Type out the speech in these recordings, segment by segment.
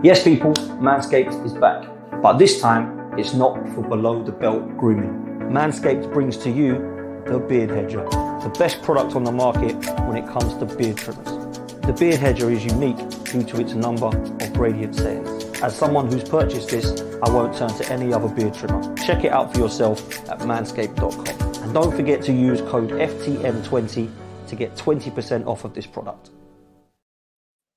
Yes, people, Manscaped is back, but this time it's not for below the belt grooming. Manscaped brings to you the Beard Hedger, the best product on the market when it comes to beard trimmers. The Beard Hedger is unique due to its number of radiant settings. As someone who's purchased this, I won't turn to any other beard trimmer. Check it out for yourself at manscaped.com. And don't forget to use code FTM20 to get 20% off of this product.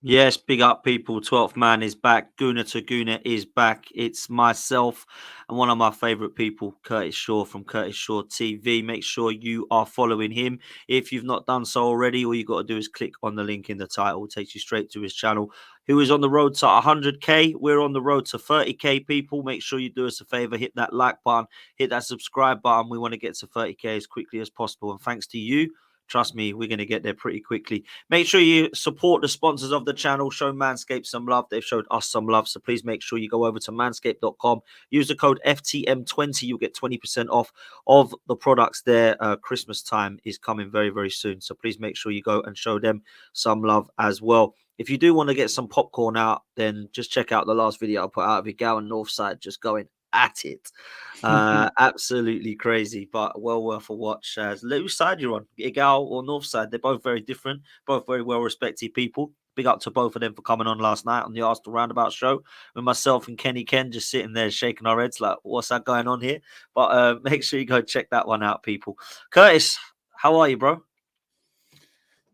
Yes, big up people. 12th man is back. Guna to Guna is back. It's myself and one of my favourite people, Curtis Shaw from Curtis Shaw TV. Make sure you are following him. If you've not done so already, all you got to do is click on the link in the title. It takes you straight to his channel, who is on the road to 100k. We're on the road to 30k, people. Make sure you do us a favour. Hit that like button. Hit that subscribe button. We want to get to 30k as quickly as possible. And thanks to you, trust me, we're going to get there pretty quickly. Make sure you support the sponsors of the channel. Show Manscaped some love. They've showed us some love. So please make sure you go over to manscaped.com. Use the code FTM20. You'll get 20% off of the products there. Christmas time is coming very, very soon. So please make sure you go and show them some love as well. If you do want to get some popcorn out, then just check out the last video I put out of Igal and Northside just going at it. Absolutely crazy, but well worth a watch. Whose side you're on, Igal or Northside? They're both very different, both very well respected people. Big up to both of them for coming on last night on the Arsenal Roundabout show with myself and Kenny Ken just sitting there shaking our heads like, what's that going on here? But make sure you go check that one out, people. Curtis, how are you, bro?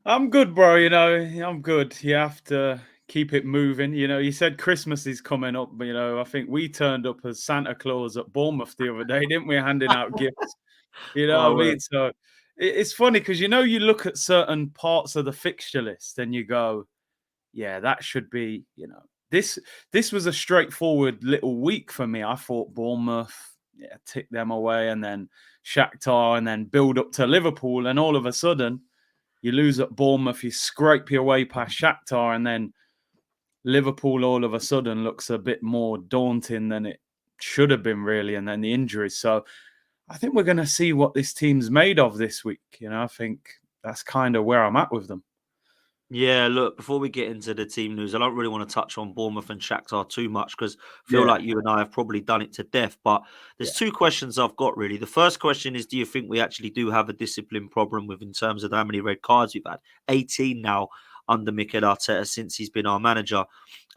I'm good, bro. I'm good. You have to keep it moving. You said Christmas is coming up, but I think we turned up as Santa Claus at Bournemouth the other day, didn't we? Handing out gifts. What I mean? So it's funny because you look at certain parts of the fixture list and you go, yeah, that should be, this was a straightforward little week for me. I thought Bournemouth, tick them away, and then Shakhtar, and then build up to Liverpool, and all of a sudden you lose at Bournemouth, you scrape your way past Shakhtar, and then Liverpool all of a sudden looks a bit more daunting than it should have been, really, and then the injuries. So I think we're going to see what this team's made of this week. I think that's kind of where I'm at with them. Yeah, look, before we get into the team news, I don't really want to touch on Bournemouth and Shakhtar too much because I feel like you and I have probably done it to death. But there's two questions I've got, really. The first question is, do you think we actually do have a discipline problem in terms of how many red cards we've had? 18 now under Mikel Arteta since he's been our manager.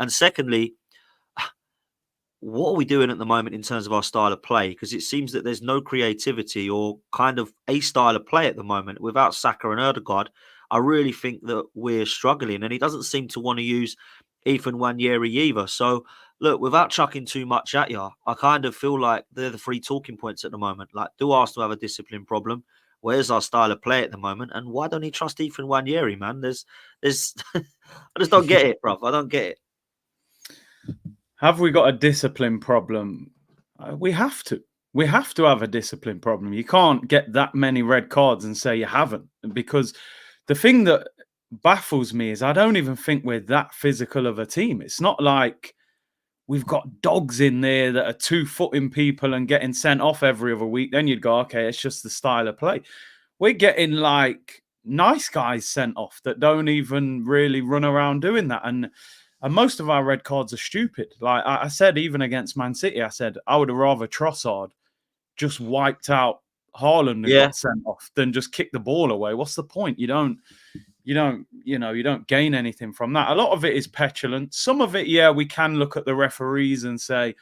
And secondly, what are we doing at the moment in terms of our style of play? Because it seems that there's no creativity or kind of a style of play at the moment. Without Saka and Ødegaard, I really think that we're struggling, and he doesn't seem to want to use Ethan Nwaneri either. So, look, without chucking too much at you, I kind of feel like they're the three talking points at the moment. Like, do Arsenal have a discipline problem? Where's our style of play at the moment? And why don't he trust Ethan Nwaneri, man? There's, I just don't get it, bro. I don't get it. Have we got a discipline problem? We have to. We have to have a discipline problem. You can't get that many red cards and say you haven't, because the thing that baffles me is I don't even think we're that physical of a team. It's not like we've got dogs in there that are 2-footing people and getting sent off every other week. Then you'd go, okay, it's just the style of play. We're getting like nice guys sent off that don't even really run around doing that. And most of our red cards are stupid. Like I said, even against Man City, I said I would have rather Trossard just wiped out Haaland and got sent off than just kick the ball away. What's the point? You don't gain anything from that. A lot of it is petulance. Some of it, we can look at the referees and say,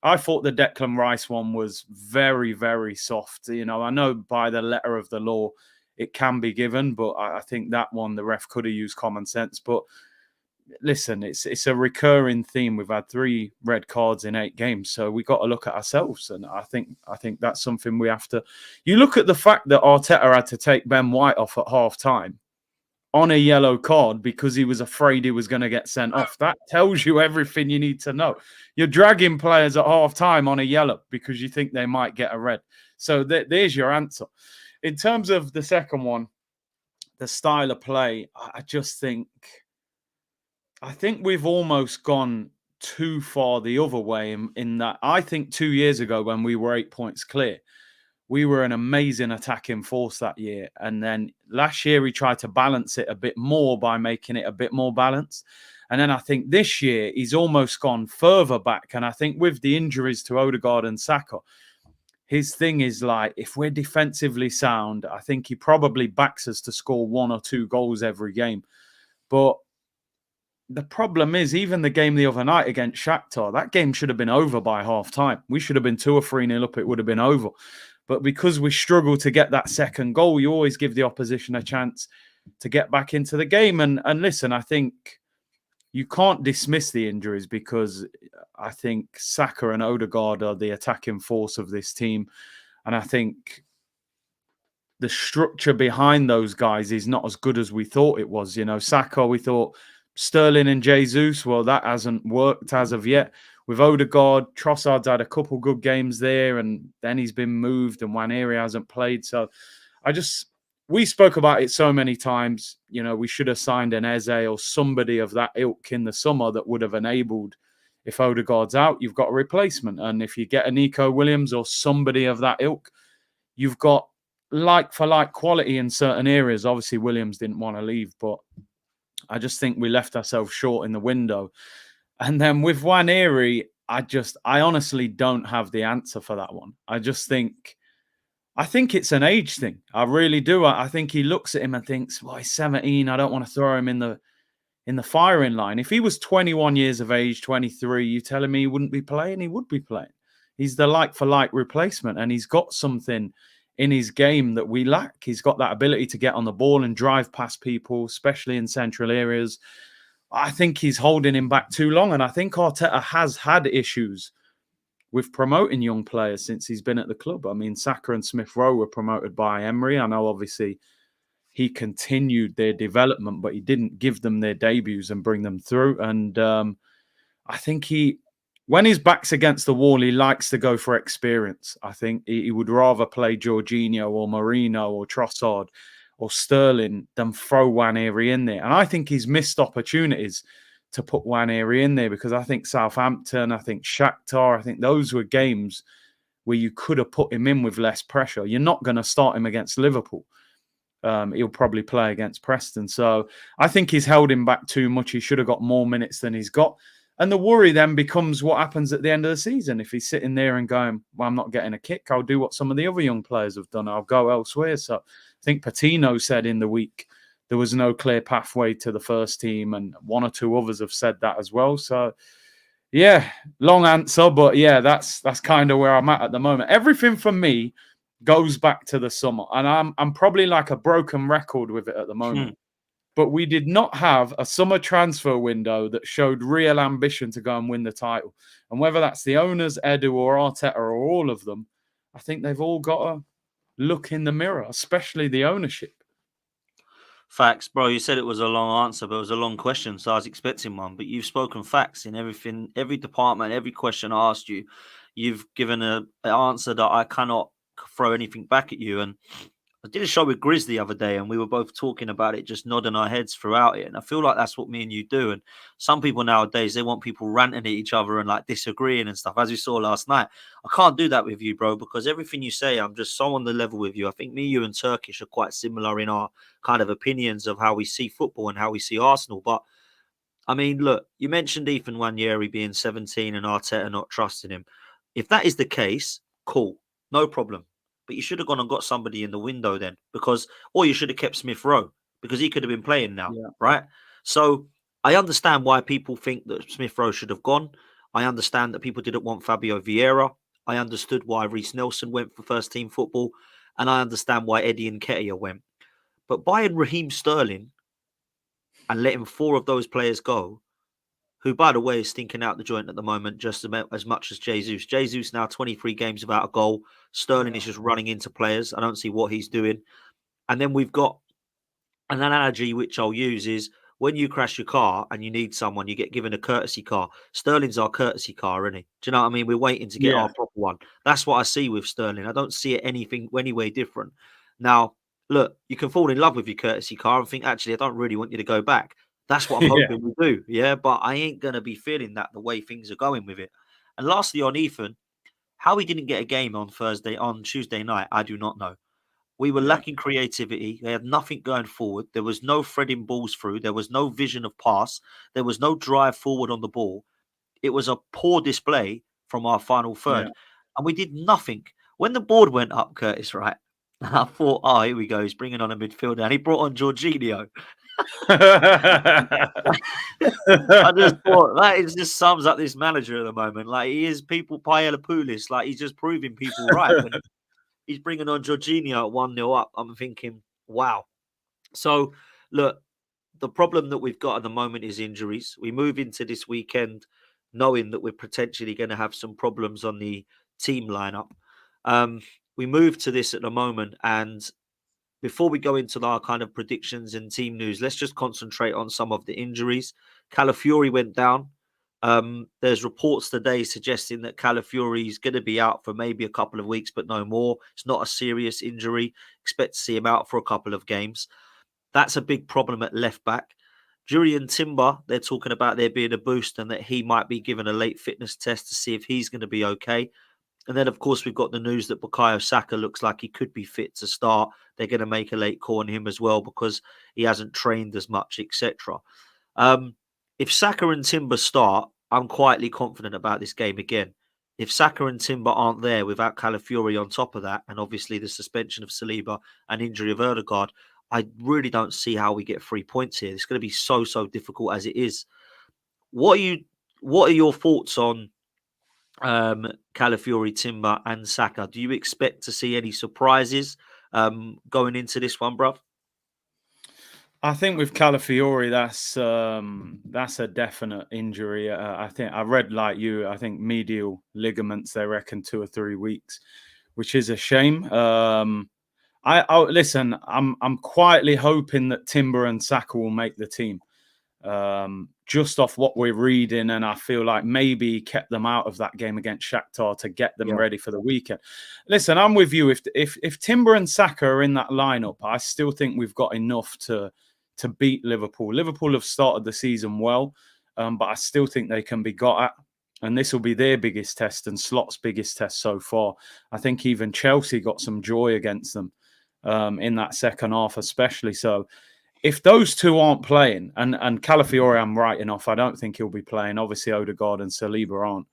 I thought the Declan Rice one was very, very soft. I know by the letter of the law it can be given, but I think that one the ref could have used common sense. But listen, it's a recurring theme. We've had 3 red cards in 8 games, so we got to look at ourselves, and I think that's something we have to. You look at the fact that Arteta had to take Ben White off at half time on a yellow card because he was afraid he was going to get sent off. That tells you everything you need to know. You're dragging players at half time on a yellow because you think they might get a red. So there's your answer. In terms of the second one, the style of play, I think we've almost gone too far the other way in that I think 2 years ago when we were 8 points clear, we were an amazing attacking force that year. And then last year we tried to balance it a bit more by making it a bit more balanced. And then I think this year he's almost gone further back. And I think with the injuries to Odegaard and Saka, his thing is like, if we're defensively sound, I think he probably backs us to score 1 or 2 goals every game. But the problem is, even the game the other night against Shakhtar, that game should have been over by half time. We should have been 2 or 3-0 up. It would have been over. But because we struggle to get that second goal, you always give the opposition a chance to get back into the game. And listen, I think you can't dismiss the injuries, because I think Saka and Odegaard are the attacking force of this team. And I think the structure behind those guys is not as good as we thought it was. You know, Saka, we thought Sterling and Jesus, well, that hasn't worked as of yet. With Odegaard, Trossard's had a couple good games there, and then he's been moved, and Nwaneri hasn't played. So we spoke about it so many times. You know, we should have signed an Eze or somebody of that ilk in the summer that would have enabled, if Odegaard's out, you've got a replacement. And if you get a Nico Williams or somebody of that ilk, you've got like-for-like quality in certain areas. Obviously, Williams didn't want to leave, but I just think we left ourselves short in the window. And then with Nwaneri, I honestly don't have the answer for that one. I think it's an age thing. I really do. I think he looks at him and thinks, well, he's 17. I don't want to throw him in the firing line. If he was 21 years of age, 23, you telling me he wouldn't be playing? He would be playing. He's the like-for-like replacement, and he's got something in his game that we lack. He's got that ability to get on the ball and drive past people, especially in central areas. I think he's holding him back too long, and I think Arteta has had issues with promoting young players since he's been at the club. I mean, Saka and Smith Rowe were promoted by Emery. I know, obviously, he continued their development, but he didn't give them their debuts and bring them through. And I think when his back's against the wall, he likes to go for experience. I think he would rather play Jorginho or Marino or Trossard or Sterling than throw Nwaneri in there. And I think he's missed opportunities to put Nwaneri in there, because I think Southampton, I think Shakhtar, I think those were games where you could have put him in with less pressure. You're not going to start him against Liverpool. He'll probably play against Preston. So I think he's held him back too much. He should have got more minutes than he's got. And the worry then becomes what happens at the end of the season. If he's sitting there and going, well, I'm not getting a kick, I'll do what some of the other young players have done. I'll go elsewhere. So I think Patino said in the week there was no clear pathway to the first team, and 1 or 2 others have said that as well. So, yeah, long answer, but yeah, that's kind of where I'm at the moment. Everything for me goes back to the summer, and I'm probably like a broken record with it at the moment. But we did not have a summer transfer window that showed real ambition to go and win the title. And whether that's the owners, Edu or Arteta or all of them, I think they've all got to look in the mirror, especially the ownership. Facts, bro. You said it was a long answer, but it was a long question, so I was expecting one. But you've spoken facts in everything, every department, every question I asked you. You've given an answer that I cannot throw anything back at you. And I did a show with Grizz the other day, and we were both talking about it, just nodding our heads throughout it. And I feel like that's what me and you do. And some people nowadays, they want people ranting at each other and like disagreeing and stuff, as we saw last night. I can't do that with you, bro, because everything you say, I'm just so on the level with you. I think me, you, and Turkish are quite similar in our kind of opinions of how we see football and how we see Arsenal. But I mean, look, you mentioned Ethan Nwaneri being 17 and Arteta not trusting him. If that is the case, cool, no problem. But you should have gone and got somebody in the window then, or you should have kept Smith Rowe, because he could have been playing now, right? So I understand why people think that Smith Rowe should have gone. I understand that people didn't want Fabio Vieira. I understood why Reece Nelson went for first team football, and I understand why Eddie Nketiah went. But buying Raheem Sterling and letting 4 of those players go, who, by the way, is stinking out the joint at the moment just as much as Jesus. Jesus now 23 games without a goal. Sterling is just running into players. I don't see what he's doing. And then we've got an analogy which I'll use is when you crash your car and you need someone, you get given a courtesy car. Sterling's our courtesy car, isn't he? Do you know what I mean? We're waiting to get our proper one. That's what I see with Sterling. I don't see it anything anyway different. Now, look, you can fall in love with your courtesy car and think, actually, I don't really want you to go back. That's what I'm hoping we do, but I ain't going to be feeling that the way things are going with it. And lastly, on Ethan, how he didn't get a game on Tuesday night, I do not know. We were lacking creativity. They had nothing going forward. There was no threading balls through. There was no vision of pass. There was no drive forward on the ball. It was a poor display from our final third. Yeah. And we did nothing. When the board went up, Curtis, right? I thought, oh, here we go. He's bringing on a midfielder. And he brought on Jorginho. I just thought just sums up this manager at the moment. Like, he is people Paella-Poulis. Like, he's just proving people right. When he's bringing on Jorginho at 1-0 up, I'm thinking, wow. So, look, the problem that we've got at the moment is injuries. We move into this weekend knowing that we're potentially going to have some problems on the team lineup. We move to this at the moment, and before we go into our kind of predictions and team news, let's just concentrate on some of the injuries. Calafiori went down. There's reports today suggesting that Calafiori is going to be out for maybe a couple of weeks, but no more. It's not a serious injury. Expect to see him out for a couple of games. That's a big problem at left back. Jurriën Timber, they're talking about there being a boost and that he might be given a late fitness test to see if he's going to be okay. And then, of course, we've got the news that Bukayo Saka looks like he could be fit to start. They're going to make a late call on him as well because he hasn't trained as much, etc. If Saka and Timber start, I'm quietly confident about this game again. If Saka and Timber aren't there without Calafiori on top of that, and obviously the suspension of Saliba and injury of Ødegaard, I really don't see how we get 3 points here. It's going to be so difficult as it is. What are your thoughts on Calafiori, Timber and Saka? Do you expect to see any surprises going into this one, bruv? I think with Calafiori, that's a definite injury. I think I read like you. I think medial ligaments. They reckon 2 or 3 weeks, which is a shame. Listen. I'm quietly hoping that Timber and Saka will make the team. Just off what we're reading, and I feel like maybe he kept them out of that game against Shakhtar to get them ready for the weekend. Listen, I'm with you. If Timber and Saka are in that lineup, I still think we've got enough to beat Liverpool. Liverpool have started the season well, but I still think they can be got at. And this will be their biggest test and Slot's biggest test so far. I think even Chelsea got some joy against them in that second half, especially. So if those two aren't playing, and Calafiori I'm writing off, I don't think he'll be playing. Obviously, Ødegaard and Saliba aren't.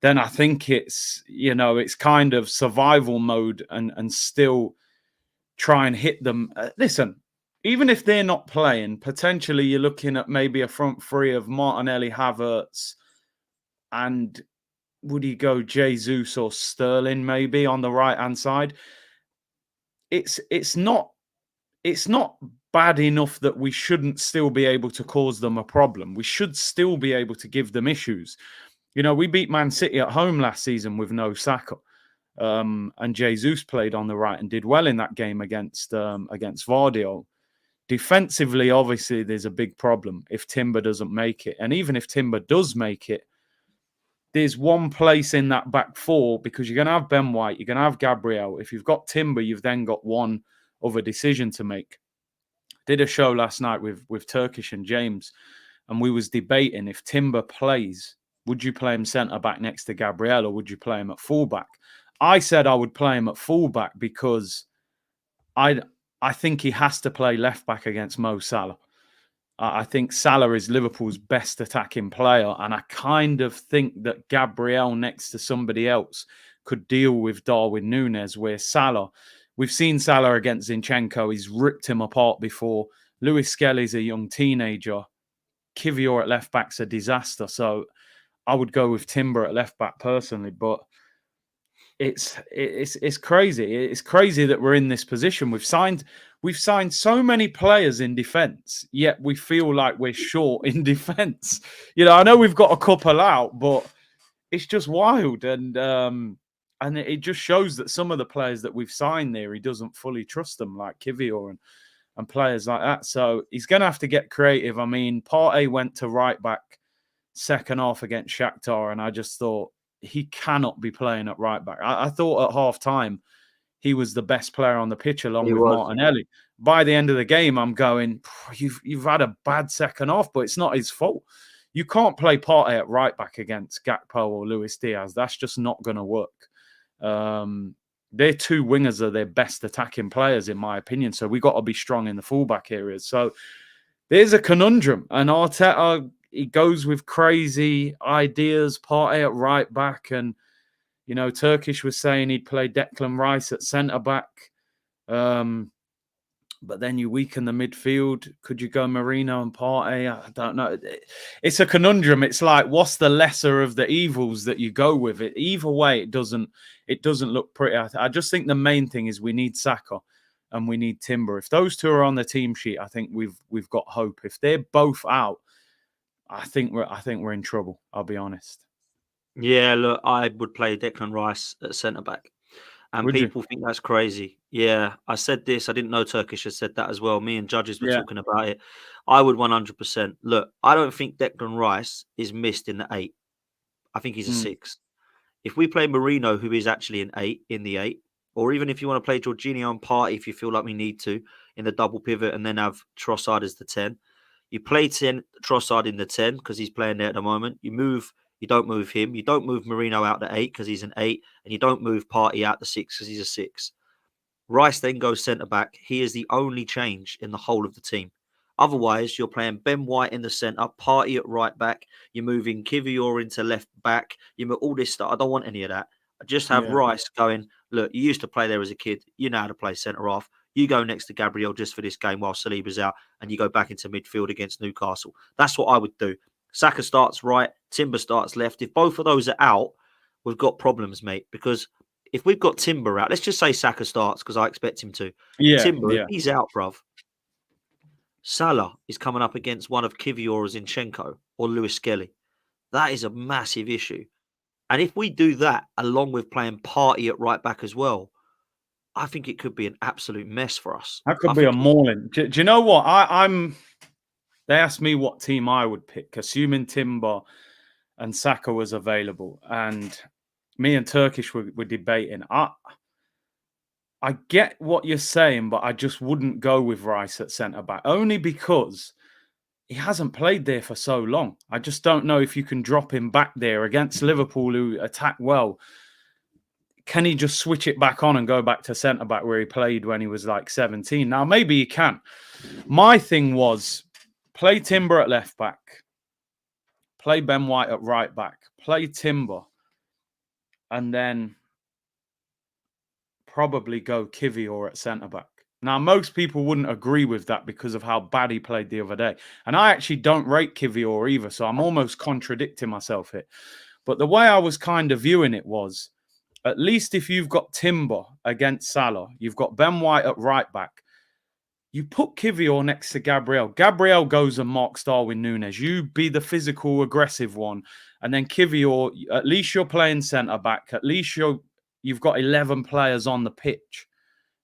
Then I think it's kind of survival mode and still try and hit them. Listen, even if they're not playing, potentially you're looking at maybe a front three of Martinelli, Havertz, and would he go Jesus or Sterling maybe on the right-hand side? It's not bad enough that we shouldn't still be able to cause them a problem. We should still be able to give them issues. We beat Man City at home last season with no Saka. And Jesus played on the right and did well in that game against Vardy. Defensively, obviously, there's a big problem if Timber doesn't make it. And even if Timber does make it, there's one place in that back four because you're going to have Ben White, you're going to have Gabriel. If you've got Timber, you've then got one other decision to make. Did a show last night with Turkish and James, and we was debating if Timber plays, would you play him centre-back next to Gabriel or would you play him at full-back? I said I would play him at full-back because I think he has to play left-back against Mo Salah. I think Salah is Liverpool's best attacking player, and I kind of think that Gabriel next to somebody else could deal with Darwin Núñez, where Salah, we've seen Salah against Zinchenko, he's ripped him apart before. Lewis Skelly's a young teenager. Kivior at left-back's a disaster, so I would go with Timber at left-back personally, but it's crazy. It's crazy that we're in this position. We've signed so many players in defence, yet we feel like we're short in defence. I know we've got a couple out, but it's just wild, and it just shows that some of the players that we've signed there, he doesn't fully trust them, like Kivior and players like that. So he's going to have to get creative. I mean, Partey went to right back second half against Shakhtar, and I just thought, he cannot be playing at right back. I thought at half time he was the best player on the pitch along with Martinelli. By the end of the game, I'm going, you've had a bad second half, but it's not his fault. You can't play Partey at right back against Gakpo or Luis Diaz. That's just not going to work. their two wingers are their best attacking players, in my opinion. So we got to be strong in the fullback areas. So there's a conundrum. And Arteta, he goes with crazy ideas, Partey at right back. And, you know, Turkish was saying he'd play Declan Rice at centre back. But then you weaken the midfield. Could you go Marino and Partey? I don't know. It's a conundrum. It's like, what's the lesser of the evils that you go with? It either way, it doesn't look pretty. I just think the main thing is we need Saka and we need Timber. If those two are on the team sheet, I think we've got hope. If they're both out, I think we're in trouble. I'll be honest. Yeah, look, I would play Declan Rice at centre back. And Would you? people think that's crazy. Yeah, I said this. I didn't know Turkish had said that as well. Me and Judges were Yeah. talking about it. I would 100%. Look, I don't think Declan Rice is missed in the 8. I think he's a 6. If we play Marino, who is actually an 8 in the 8, or even if you want to play Jorginho and Partey, if you feel like we need to, in the double pivot and then have Trossard as the 10, you play Trossard in the 10 because he's playing there at the moment. You don't move him. You don't move Marino out to 8 because he's an 8. And you don't move Partey out to 6 because he's a 6. Rice then goes centre-back. He is the only change in the whole of the team. Otherwise, you're playing Ben White in the centre, Partey at right back. You're moving Kivior into left back. You move all this stuff. I don't want any of that. I just have Rice going, look, you used to play there as a kid. You know how to play centre-half. You go next to Gabriel just for this game while Saliba's out, and you go back into midfield against Newcastle. That's what I would do. Saka starts right, Timber starts left. If both of those are out, we've got problems, mate. Because if we've got Timber out, let's just say Saka starts because I expect him to. Timber, if he's out, bruv. Salah is coming up against one of Kivior or Zinchenko or Lewis Skelly. That is a massive issue. And if we do that along with playing Partey at right back as well, I think it could be an absolute mess for us. That could be a mauling. Do you know what? They asked me what team I would pick, assuming Timber and Saka was available. And me and Turkish were debating. I get what you're saying, but I just wouldn't go with Rice at centre-back, only because he hasn't played there for so long. I just don't know if you can drop him back there against Liverpool, who attack well. Can he just switch it back on and go back to centre-back where he played when he was like 17? Now, maybe he can. My thing was, play Timber at left back, play Ben White at right back, play Timber, and then probably go Kivior at centre-back. Now, most people wouldn't agree with that because of how bad he played the other day. And I actually don't rate Kivior either, so I'm almost contradicting myself here. But the way I was kind of viewing it was, at least if you've got Timber against Salah, you've got Ben White at right back, you put Kivior next to Gabriel. Gabriel goes and marks Darwin Núñez. You be the physical, aggressive one. And then Kivior, at least you're playing centre-back. At least you've got 11 players on the pitch.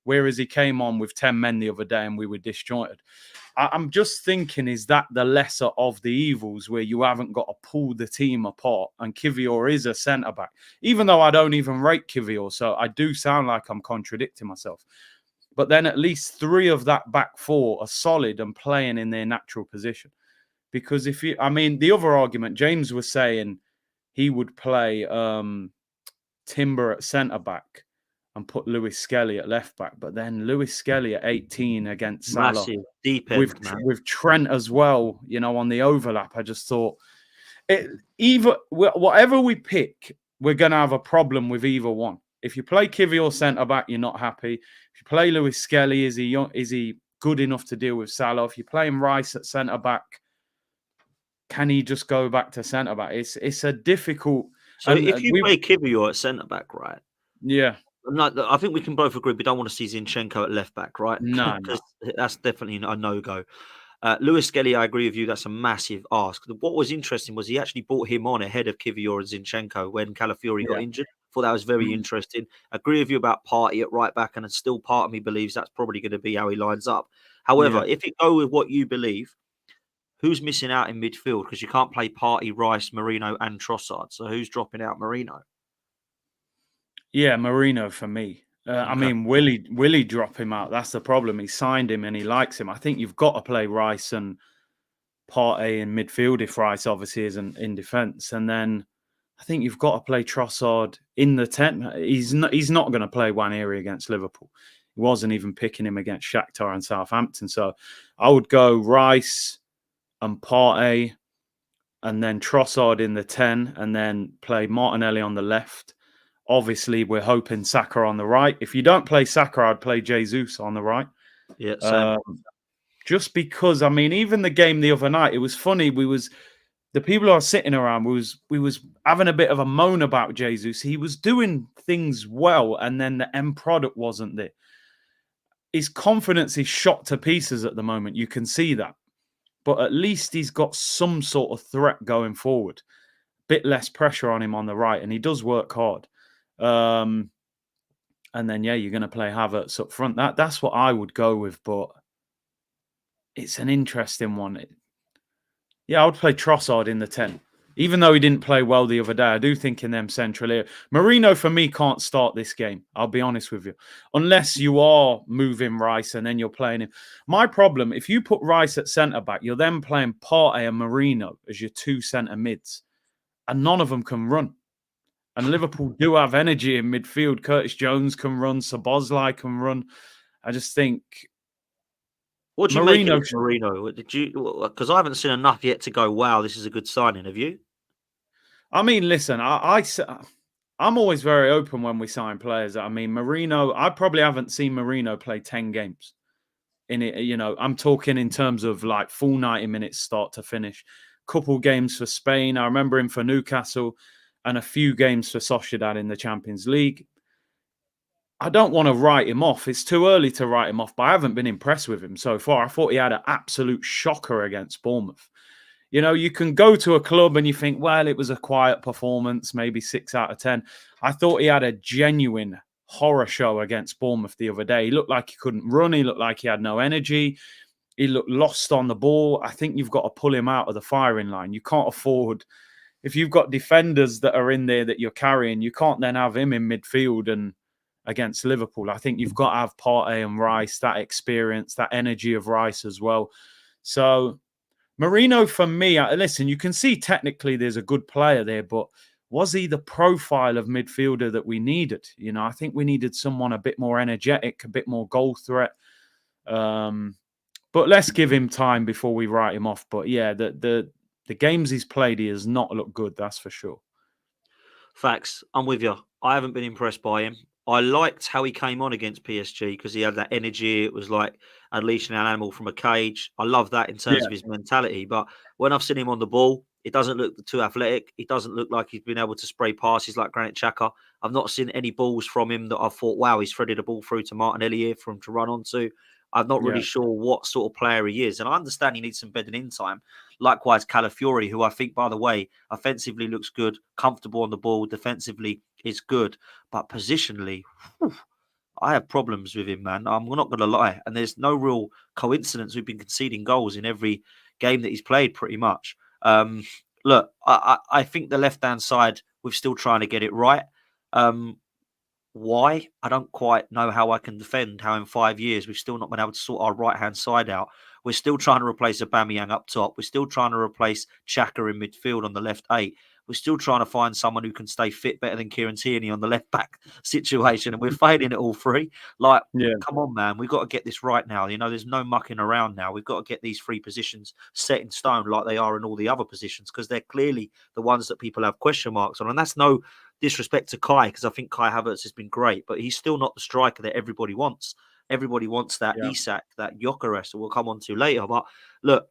Whereas he came on with 10 men the other day and we were disjointed. I'm just thinking, is that the lesser of the evils where you haven't got to pull the team apart? And Kivior is a centre-back. Even though I don't even rate Kivior, so I do sound like I'm contradicting myself. But then at least 3 of that back 4 are solid and playing in their natural position. Because the other argument, James was saying he would play Timber at centre-back and put Lewis Skelly at left back. But then Lewis Skelly at 18 against Salah. Massive, deep end, with Trent as well, on the overlap. I just thought, whatever we pick, we're going to have a problem with either one. If you play Kivior centre-back, you're not happy. If you play Lewis Skelly, is he good enough to deal with Salah? If you play him Rice at centre-back, can he just go back to centre-back? It's a difficult... So if you play Kivior at centre-back, right? Yeah. No, I think we can both agree we don't want to see Zinchenko at left back, right? No. That's definitely a no-go. Lewis Skelly, I agree with you. That's a massive ask. What was interesting was he actually brought him on ahead of Kivior and Zinchenko when Calafiori got injured. Thought that was very interesting. Agree with you about Partey at right back, and still part of me believes that's probably going to be how he lines up. However, if you go with what you believe, who's missing out in midfield? Because you can't play Partey, Rice, Marino, and Trossard. So who's dropping out? Marino. Yeah, Marino for me. Okay. Will he drop him out? That's the problem. He signed him and he likes him. I think you've got to play Rice and Partey in midfield if Rice obviously isn't in defence. And then I think you've got to play Trossard in the 10. He's not going to play Nwaneri against Liverpool. He wasn't even picking him against Shakhtar and Southampton. So I would go Rice and Partey, and then Trossard in the 10, and then play Martinelli on the left. Obviously, we're hoping Saka on the right. If you don't play Saka, I'd play Jesus on the right. Yeah, same. Just because, I mean, even the game the other night, it was funny. The people who are sitting around, we was having a bit of a moan about Jesus. He was doing things well, and then the end product wasn't there. His confidence is shot to pieces at the moment. You can see that. But at least he's got some sort of threat going forward. Bit less pressure on him on the right, and he does work hard. And then, yeah, you're going to play Havertz up front. That's what I would go with, but it's an interesting one. Yeah, I would play Trossard in the 10. Even though he didn't play well the other day, I do think in them central area. Marino, for me, can't start this game. I'll be honest with you. Unless you are moving Rice and then you're playing him. My problem, if you put Rice at centre-back, you're then playing Partey and Marino as your two centre mids. And none of them can run. And Liverpool do have energy in midfield. Curtis Jones can run. Szoboszlai can run. I just think... What do you make of Marino? Because I haven't seen enough yet to go, wow, this is a good signing. Have you? I mean, listen, I'm always very open when we sign players. I mean, Marino, I probably haven't seen Marino play 10 games in it. You know, I'm talking in terms of like full 90 minutes start to finish. Couple games for Spain. I remember him for Newcastle and a few games for Sociedad in the Champions League. I don't want to write him off. It's too early to write him off, but I haven't been impressed with him so far. I thought he had an absolute shocker against Bournemouth. You know, you can go to a club and you think, well, it was a quiet performance, maybe 6 out of 10. I thought he had a genuine horror show against Bournemouth the other day. He looked like he couldn't run. He looked like he had no energy. He looked lost on the ball. I think you've got to pull him out of the firing line. You can't afford, if you've got defenders that are in there that you're carrying, you can't then have him in midfield and against Liverpool. I think you've got to have Partey and Rice, that experience, that energy of Rice as well. So Marino, for me, listen, you can see technically there's a good player there, but was he the profile of midfielder that we needed? You know, I think we needed someone a bit more energetic, a bit more goal threat. But let's give him time before we write him off. But yeah, the games he's played, he has not looked good, that's for sure. Facts. I'm with you. I haven't been impressed by him. I liked how he came on against PSG because he had that energy. It was like unleashing an animal from a cage. I love that in terms of his mentality. But when I've seen him on the ball, it doesn't look too athletic. It doesn't look like he's been able to spray passes like Granit Xhaka. I've not seen any balls from him that I thought, wow, he's threaded a ball through to Martinelli here for him to run onto. I'm not really sure what sort of player he is. And I understand he needs some bedding in time. Likewise, Calafiori, who I think, by the way, offensively looks good, comfortable on the ball, defensively is good. But positionally, I have problems with him, man. I'm not going to lie. And there's no real coincidence. We've been conceding goals in every game that he's played pretty much. Look, I think the left-hand side, we're still trying to get it right. Why? I don't quite know how I can defend how in 5 years we've still not been able to sort our right-hand side out. We're still trying to replace Aubameyang up top. We're still trying to replace Xhaka in midfield on the left 8. We're still trying to find someone who can stay fit better than Kieran Tierney on the left-back situation, and we're failing at all three. Like, come on, man. We've got to get this right now. You know, there's no mucking around now. We've got to get these 3 positions set in stone like they are in all the other positions because they're clearly the ones that people have question marks on. And that's no disrespect to Kai because I think Kai Havertz has been great, but he's still not the striker that everybody wants. Everybody wants that Isak, that Gyökeres, that we'll come on to later. But look,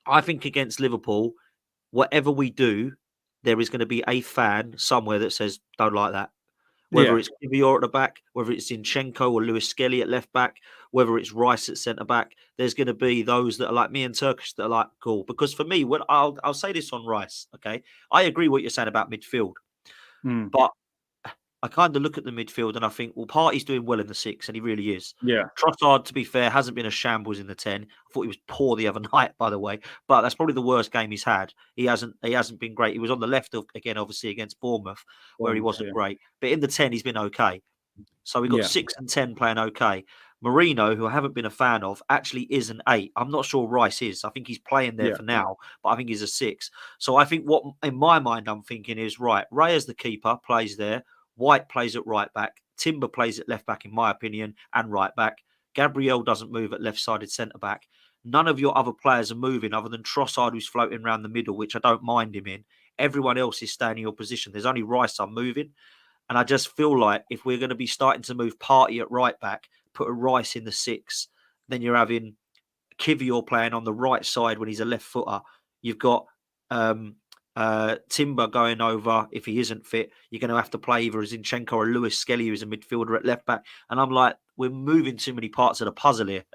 I think against Liverpool, whatever we do, there is going to be a fan somewhere that says, don't like that. Whether it's Kivior at the back, whether it's Zinchenko or Lewis Skelly at left back, whether it's Rice at centre back, there's going to be those that are like me and Turkish that are like, cool. Because for me, when I'll say this on Rice, okay? I agree what you're saying about midfield. But I kind of look at the midfield and I think, well, Partey's doing well in the 6, and he really is. Yeah. Trossard, to be fair, hasn't been a shambles in the 10. I thought he was poor the other night, by the way. But that's probably the worst game he's had. He hasn't been great. He was on the left again, obviously, against Bournemouth, where he wasn't great. But in the 10, he's been okay. So we've got 6 and 10 playing okay. Marino, who I haven't been a fan of, actually is an 8. I'm not sure Rice is. I think he's playing there Yeah. for now, but I think he's a 6. So I think what, in my mind, I'm thinking is, right, Ray as the keeper plays there. White plays at right back. Timber plays at left back, in my opinion, and right back. Gabriel doesn't move at left-sided centre-back. None of your other players are moving other than Trossard, who's floating around the middle, which I don't mind him in. Everyone else is staying in your position. There's only Rice I'm moving. And I just feel like if we're going to be starting to move Partey at right back, put a Rice in the 6, then you're having Kivior playing on the right side when he's a left footer. You've got Timber going over if he isn't fit. You're going to have to play either Zinchenko or Lewis Skelly, who's a midfielder at left back. And I'm like, we're moving too many parts of the puzzle here.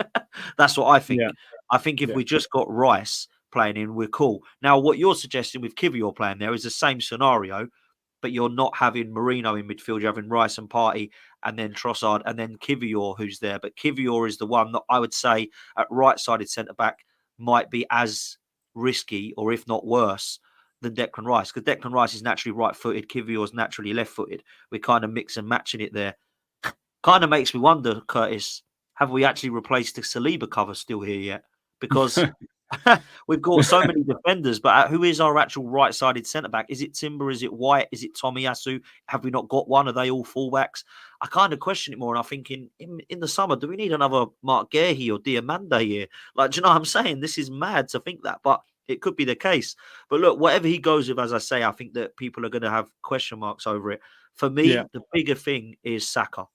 That's what I think. Yeah. I think if we just got Rice playing in, we're cool. Now, what you're suggesting with Kivior playing there is the same scenario, but you're not having Marino in midfield. You're having Rice and Partey, and then Trossard, and then Kivior, who's there. But Kivior is the one that I would say at right-sided centre-back might be as risky, or if not worse, than Declan Rice. Because Declan Rice is naturally right-footed. Kivior is naturally left-footed. We're kind of mix and matching it there. Kind of makes me wonder, Curtis, have we actually replaced the Saliba cover still here yet? Because we've got so many defenders, but who is our actual right-sided centre-back? Is it Timber? Is it White? Is it Tomiyasu? Have we not got one? Are they all fullbacks? I kind of question it more, and I'm thinking, in the summer, do we need another Mark Guehi or Diamande here? Like, do you know what I'm saying? This is mad to think that, but it could be the case. But look, whatever he goes with, as I say, I think that people are going to have question marks over it. For me, the bigger thing is Saka,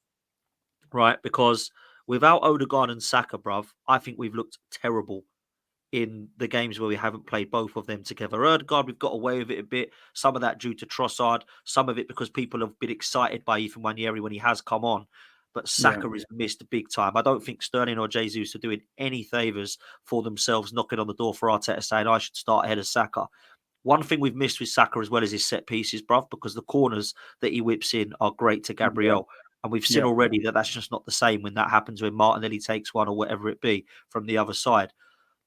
right? Because without Odegaard and Saka, bruv, I think we've looked terrible in the games where we haven't played both of them together. Odegaard, we've got away with it a bit. Some of that due to Trossard, some of it because people have been excited by Ethan Nwaneri when he has come on. But Saka is missed big time. I don't think Sterling or Jesus are doing any favours for themselves, knocking on the door for Arteta saying, I should start ahead of Saka. One thing we've missed with Saka as well is his set pieces, bruv, because the corners that he whips in are great to Gabriel. And we've seen already that that's just not the same when that happens when Martinelli takes one or whatever it be from the other side.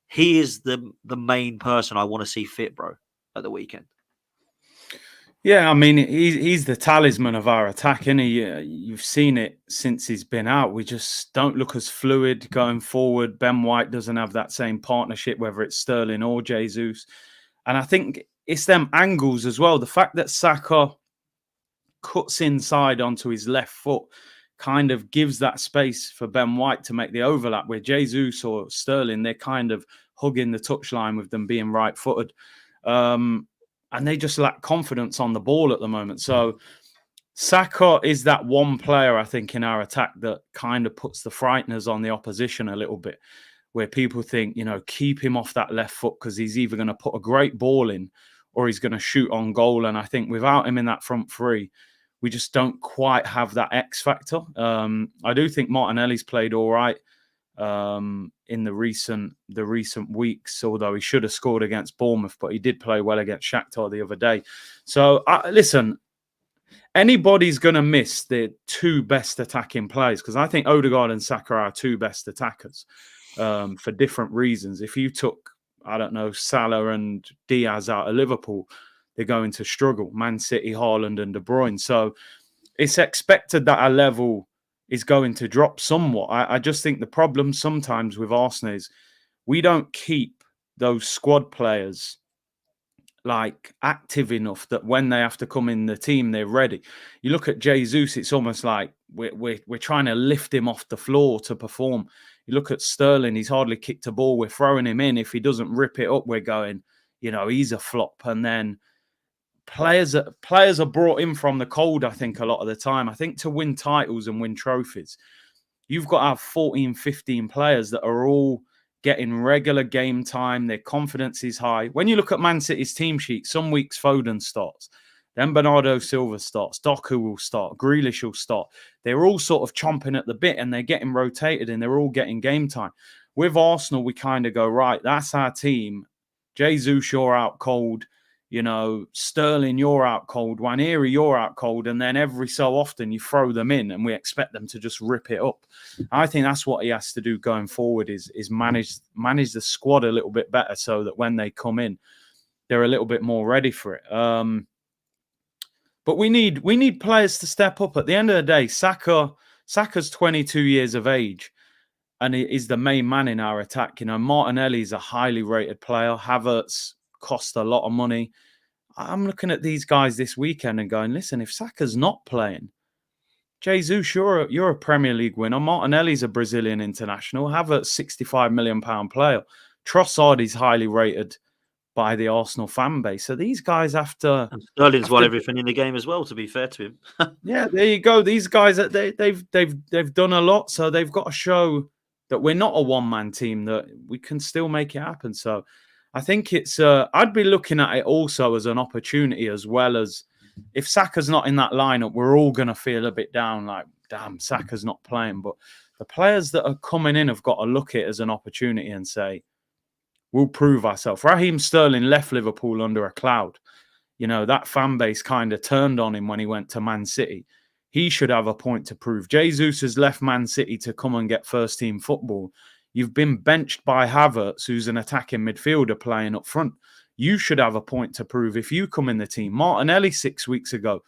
He is the main person I want to see fit, bro, at the weekend. Yeah, I mean, he's the talisman of our attack, isn't he? You've seen it since he's been out. We just don't look as fluid going forward. Ben White doesn't have that same partnership, whether it's Sterling or Jesus. And I think it's them angles as well. The fact that Saka cuts inside onto his left foot kind of gives that space for Ben White to make the overlap, where Jesus or Sterling, they're kind of hugging the touchline with them being right-footed. And they just lack confidence on the ball at the moment. So Saka is that one player, I think, in our attack that kind of puts the frighteners on the opposition a little bit, where people think, keep him off that left foot because he's either going to put a great ball in or he's going to shoot on goal. And I think without him in that front three, we just don't quite have that X factor. I do think Martinelli's played all right in the recent weeks, although he should have scored against Bournemouth, but he did play well against Shakhtar the other day. So, listen, anybody's going to miss the two best attacking players, because I think Odegaard and Saka are our two best attackers for different reasons. If you took, I don't know, Salah and Diaz out of Liverpool, they're going to struggle. Man City, Haaland and De Bruyne. So it's expected that our level is going to drop somewhat. I just think the problem sometimes with Arsenal is we don't keep those squad players like active enough that when they have to come in the team, they're ready. You look at Jesus, it's almost like we're trying to lift him off the floor to perform. You look at Sterling, he's hardly kicked a ball. We're throwing him in. If he doesn't rip it up, we're going, he's a flop. And then players are brought in from the cold, I think, a lot of the time. I think to win titles and win trophies, you've got to have 14, 15 players that are all getting regular game time. Their confidence is high. When you look at Man City's team sheet, some weeks Foden starts. Then Bernardo Silva starts. Doku will start. Grealish will start. They're all sort of chomping at the bit and they're getting rotated and they're all getting game time. With Arsenal, we kind of go, right, that's our team. Jesus, you're out cold. Sterling, you're out cold. Nwaneri, you're out cold. And then every so often you throw them in and we expect them to just rip it up. I think that's what he has to do going forward is manage the squad a little bit better so that when they come in, they're a little bit more ready for it. But we need players to step up. At the end of the day, Saka's 22 years of age. and he is the main man in our attack. You know, Martinelli is a highly rated player. Havertz cost a lot of money. I'm looking at these guys this weekend and going, listen, if Saka's not playing, Jesus, you're a Premier League winner. Martinelli's a Brazilian international. Havertz, £65 million player. Trossard is highly rated by the Arsenal fan base. So these guys And Sterling's won everything in the game as well, to be fair to him. yeah, there you go. These guys, they've done a lot, so they've got to show that we're not a one-man team, that we can still make it happen. So I think it's I'd be looking at it also as an opportunity, as well as if Saka's not in that lineup, we're all going to feel a bit down, like, damn, Saka's not playing. But the players that are coming in have got to look at it as an opportunity and say, we'll prove ourselves. Raheem Sterling left Liverpool under a cloud. You know, that fan base kind of turned on him when he went to Man City. He should have a point to prove. Jesus has left Man City to come and get first team football. You've been benched by Havertz, who's an attacking midfielder playing up front. You should have a point to prove if you come in the team. Martinelli 6 weeks ago,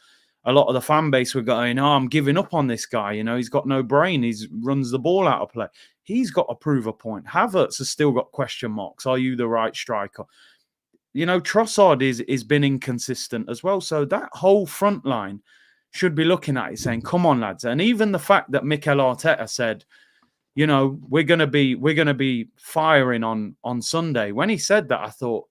a lot of the fan base were going, oh, I'm giving up on this guy. You know, he's got no brain. He runs the ball out of play. He's got to prove a point. Havertz has still got question marks. Are you the right striker? You know, Trossard is been inconsistent as well. So that whole front line should be looking at it saying, come on, lads. And even the fact that Mikel Arteta said, you know, we're gonna be firing on Sunday. When he said that, I thought,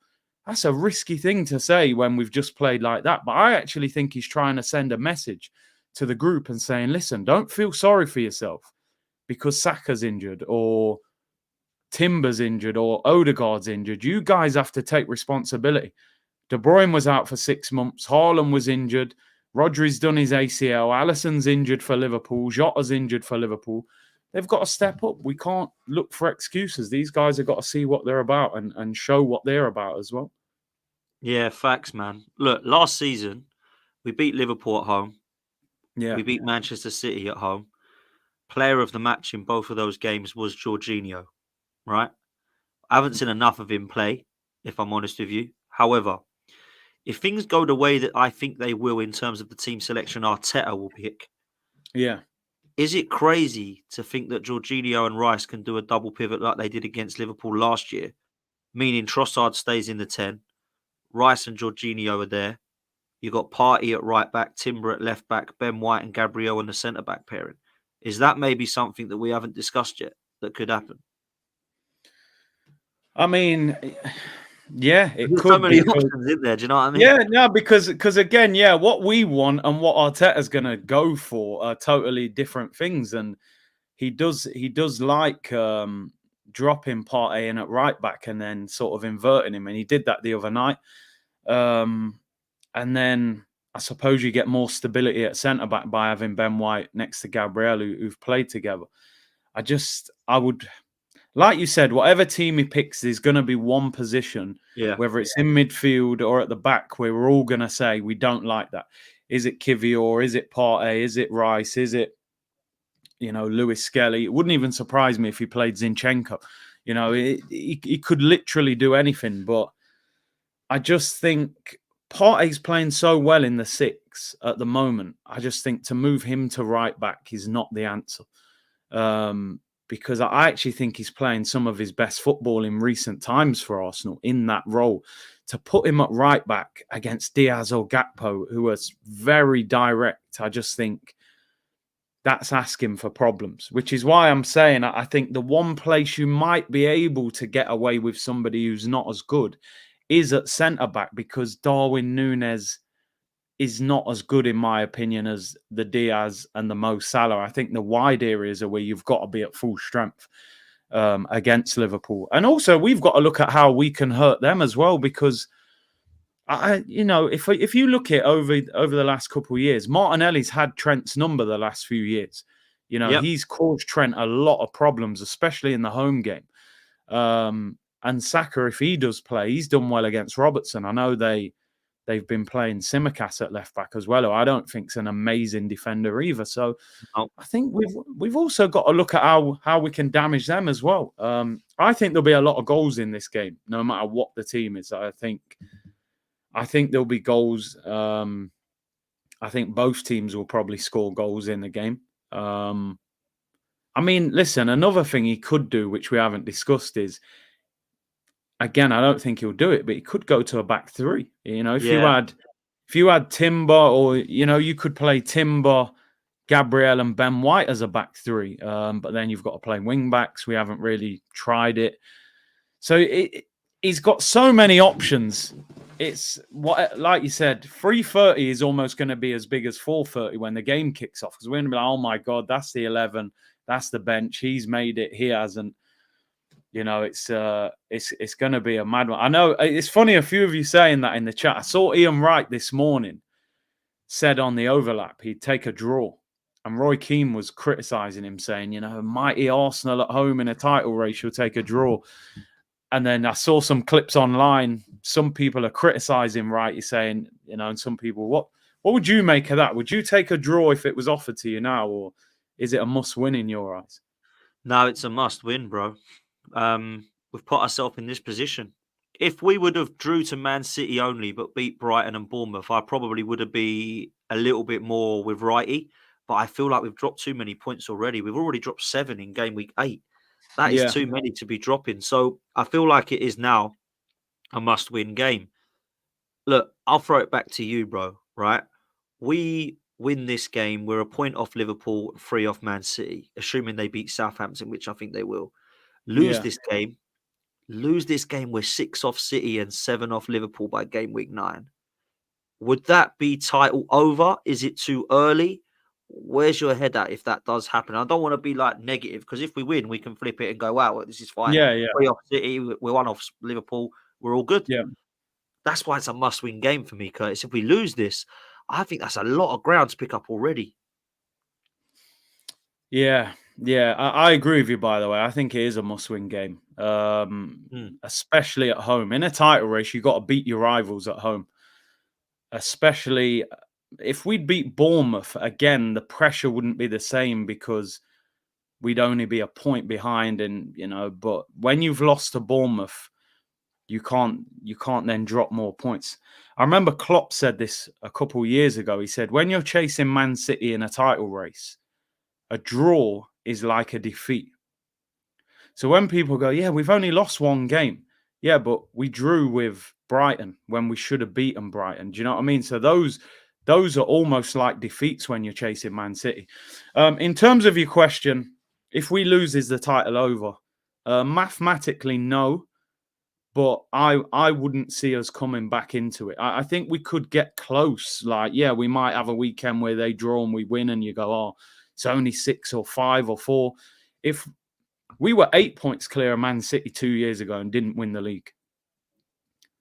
that's a risky thing to say when we've just played like that. But I actually think he's trying to send a message to the group and saying, listen, don't feel sorry for yourself because Saka's injured or Timber's injured or Odegaard's injured. You guys have to take responsibility. De Bruyne was out for 6 months. Haaland was injured. Rodri's done his ACL. Alisson's injured for Liverpool. Jota's injured for Liverpool. They've got to step up. We can't look for excuses. These guys have got to see what they're about and show what they're about as well. Yeah, facts, man. Look, last season, we beat Liverpool at home. Yeah. We beat Manchester City at home. Player of the match in both of those games was Jorginho, right? I haven't seen enough of him play, if I'm honest with you. However, if things go the way that I think they will in terms of the team selection Arteta will pick, Yeah. is it crazy to think that Jorginho and Rice can do a double pivot like they did against Liverpool last year? Meaning Trossard stays in the 10, Rice and Jorginho are there. You've got Partey at right back, Timber at left back, Ben White and Gabriel in the centre back pairing. Is that maybe something that we haven't discussed yet that could happen? I mean, yeah, it There's could so many be. options in there. Do you know what I mean? Yeah, no, because again, yeah, what we want and what Arteta's going to go for are totally different things, and he does like dropping Partey in at right back and then sort of inverting him, and he did that the other night. And then I suppose you get more stability at centre back by having Ben White next to Gabriel, who've played together. I would. Like you said, whatever team he picks, there's going to be one position, whether it's in midfield or at the back, where we're all going to say we don't like that. Is it Kivior? Is it Partey? Is it Rice? Is it, you know, Lewis Skelly? It wouldn't even surprise me if he played Zinchenko. You know, he could literally do anything. But I just think Partey's playing so well in the 6 at the moment. I just think to move him to right back is not the answer. Because I actually think he's playing some of his best football in recent times for Arsenal in that role. To put him at right back against Diaz or Gakpo, who was very direct, I just think that's asking for problems, which is why I'm saying I think the one place you might be able to get away with somebody who's not as good is at centre-back, because Darwin Núñez is not as good, in my opinion, as the Diaz and the Mo Salah. I think the wide areas are where you've got to be at full strength against Liverpool. And also, we've got to look at how we can hurt them as well, because, if you look at over the last couple of years, Martinelli's had Trent's number the last few years. You know, he's caused Trent a lot of problems, especially in the home game. And Saka, if he does play, he's done well against Robertson. I know they've been playing Tsimikas at left back as well, who I don't think's an amazing defender either. So I think we've also got to look at how we can damage them as well. I think there'll be a lot of goals in this game, no matter what the team is. I think there'll be goals. I think both teams will probably score goals in the game. I mean, listen, another thing he could do, which we haven't discussed, is, again, I don't think he'll do it, but he could go to a back three. You know, if you Yeah. had Timber, or, you know, you could play Timber, Gabriel and Ben White as a back three. But then you've got to play wing backs. We haven't really tried it. So he's got so many options. It's what, like you said, 3:30 is almost going to be as big as 4:30 when the game kicks off, because we're going to be like, oh my God, that's the 11, that's the bench. He's made it, he hasn't. You know, it's going to be a mad one. I know it's funny, a few of you saying that in the chat. I saw Ian Wright this morning said on the overlap he'd take a draw, and Roy Keane was criticising him, saying, you know, mighty Arsenal at home in a title race, you'll take a draw. And then I saw some clips online. Some people are criticising Wright, saying, you know, and some people, what would you make of that? Would you take a draw if it was offered to you now, or is it a must win in your eyes? No, it's a must win, bro. We've put ourselves in this position. If we would have drew to Man City only but beat Brighton and Bournemouth, I probably would have been a little bit more with righty. But I feel like we've dropped too many points already. We've already dropped 7 in game week 8. That is too many to be dropping. So I feel like it is now a must-win game. Look, I'll throw it back to you, bro, right? We win this game. We're a point off Liverpool, 3 off Man City, assuming they beat Southampton, which I think they will. Lose this game. We're 6 off City and 7 off Liverpool by game week 9. Would that be title over? Is it too early? Where's your head at if that does happen? I don't want to be like negative, because if we win, we can flip it and go, wow, this is fine. Yeah. 3 off City, we're 1 off Liverpool, we're all good. Yeah. That's why it's a must-win game for me, Curtis. If we lose this, I think that's a lot of ground to pick up already. Yeah. I agree with you, by the way. I think it is a must-win game, especially at home. In a title race, you've got to beat your rivals at home. Especially if we'd beat Bournemouth, again, the pressure wouldn't be the same because we'd only be a point behind. And, you know, but when you've lost to Bournemouth, you can't then drop more points. I remember Klopp said this a couple of years ago. He said, when you're chasing Man City in a title race, a draw is like a defeat. So when people go, yeah, we've only lost 1 game. Yeah, but we drew with Brighton when we should have beaten Brighton. Do you know what I mean? So those are almost like defeats when you're chasing Man City. In terms of your question, if we lose, is the title over? Mathematically, no. But I wouldn't see us coming back into it. I think we could get close. Like, yeah, we might have a weekend where they draw and we win and you go, oh, it's only 6 or 5 or 4. If we were 8 points clear of Man City 2 years ago and didn't win the league.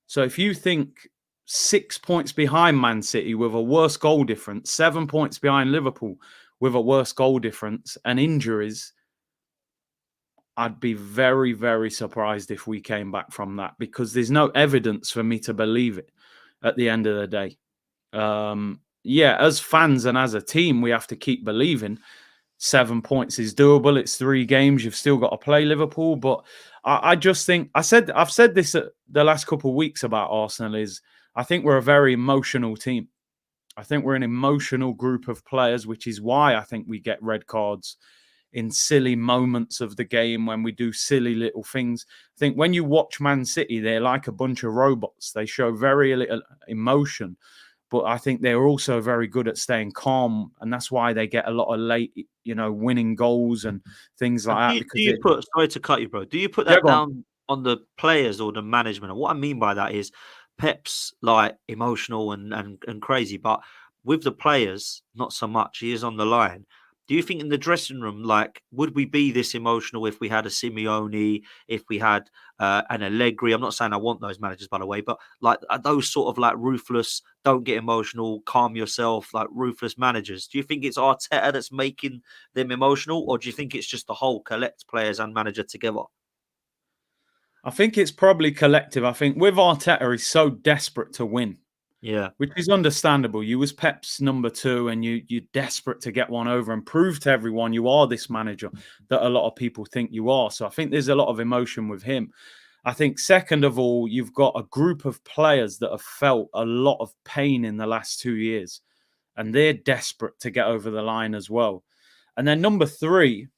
So if you think 6 points behind Man City with a worse goal difference, 7 points behind Liverpool with a worse goal difference and injuries, I'd be very, very surprised if we came back from that, because there's no evidence for me to believe it at the end of the day. As fans and as a team, we have to keep believing 7 points is doable. It's 3 games. You've still got to play Liverpool. But I just think, I've said this the last couple of weeks about Arsenal, is I think we're a very emotional team. I think we're an emotional group of players, which is why I think we get red cards in silly moments of the game when we do silly little things. I think when you watch Man City, they're like a bunch of robots. They show very little emotion, but I think they're also very good at staying calm, and that's why they get a lot of late, winning goals and things like that. Sorry to cut you, bro. Do you put that down on the players or the management? And what I mean by that is Pep's like emotional and crazy, but with the players, not so much. He is on the line. Do you think in the dressing room, like, would we be this emotional if we had a Simeone, if we had an Allegri? I'm not saying I want those managers, by the way, but like, are those sort of like ruthless, don't get emotional, calm yourself, like ruthless managers? Do you think it's Arteta that's making them emotional, or do you think it's just the whole collect players and manager together? I think it's probably collective. I think with Arteta, he's so desperate to win. Yeah, which is understandable. You was Pep's number 2 and you're desperate to get one over and prove to everyone you are this manager that a lot of people think you are. So I think there's a lot of emotion with him. I think second of all, you've got a group of players that have felt a lot of pain in the last 2 years, and they're desperate to get over the line as well. And then number 3,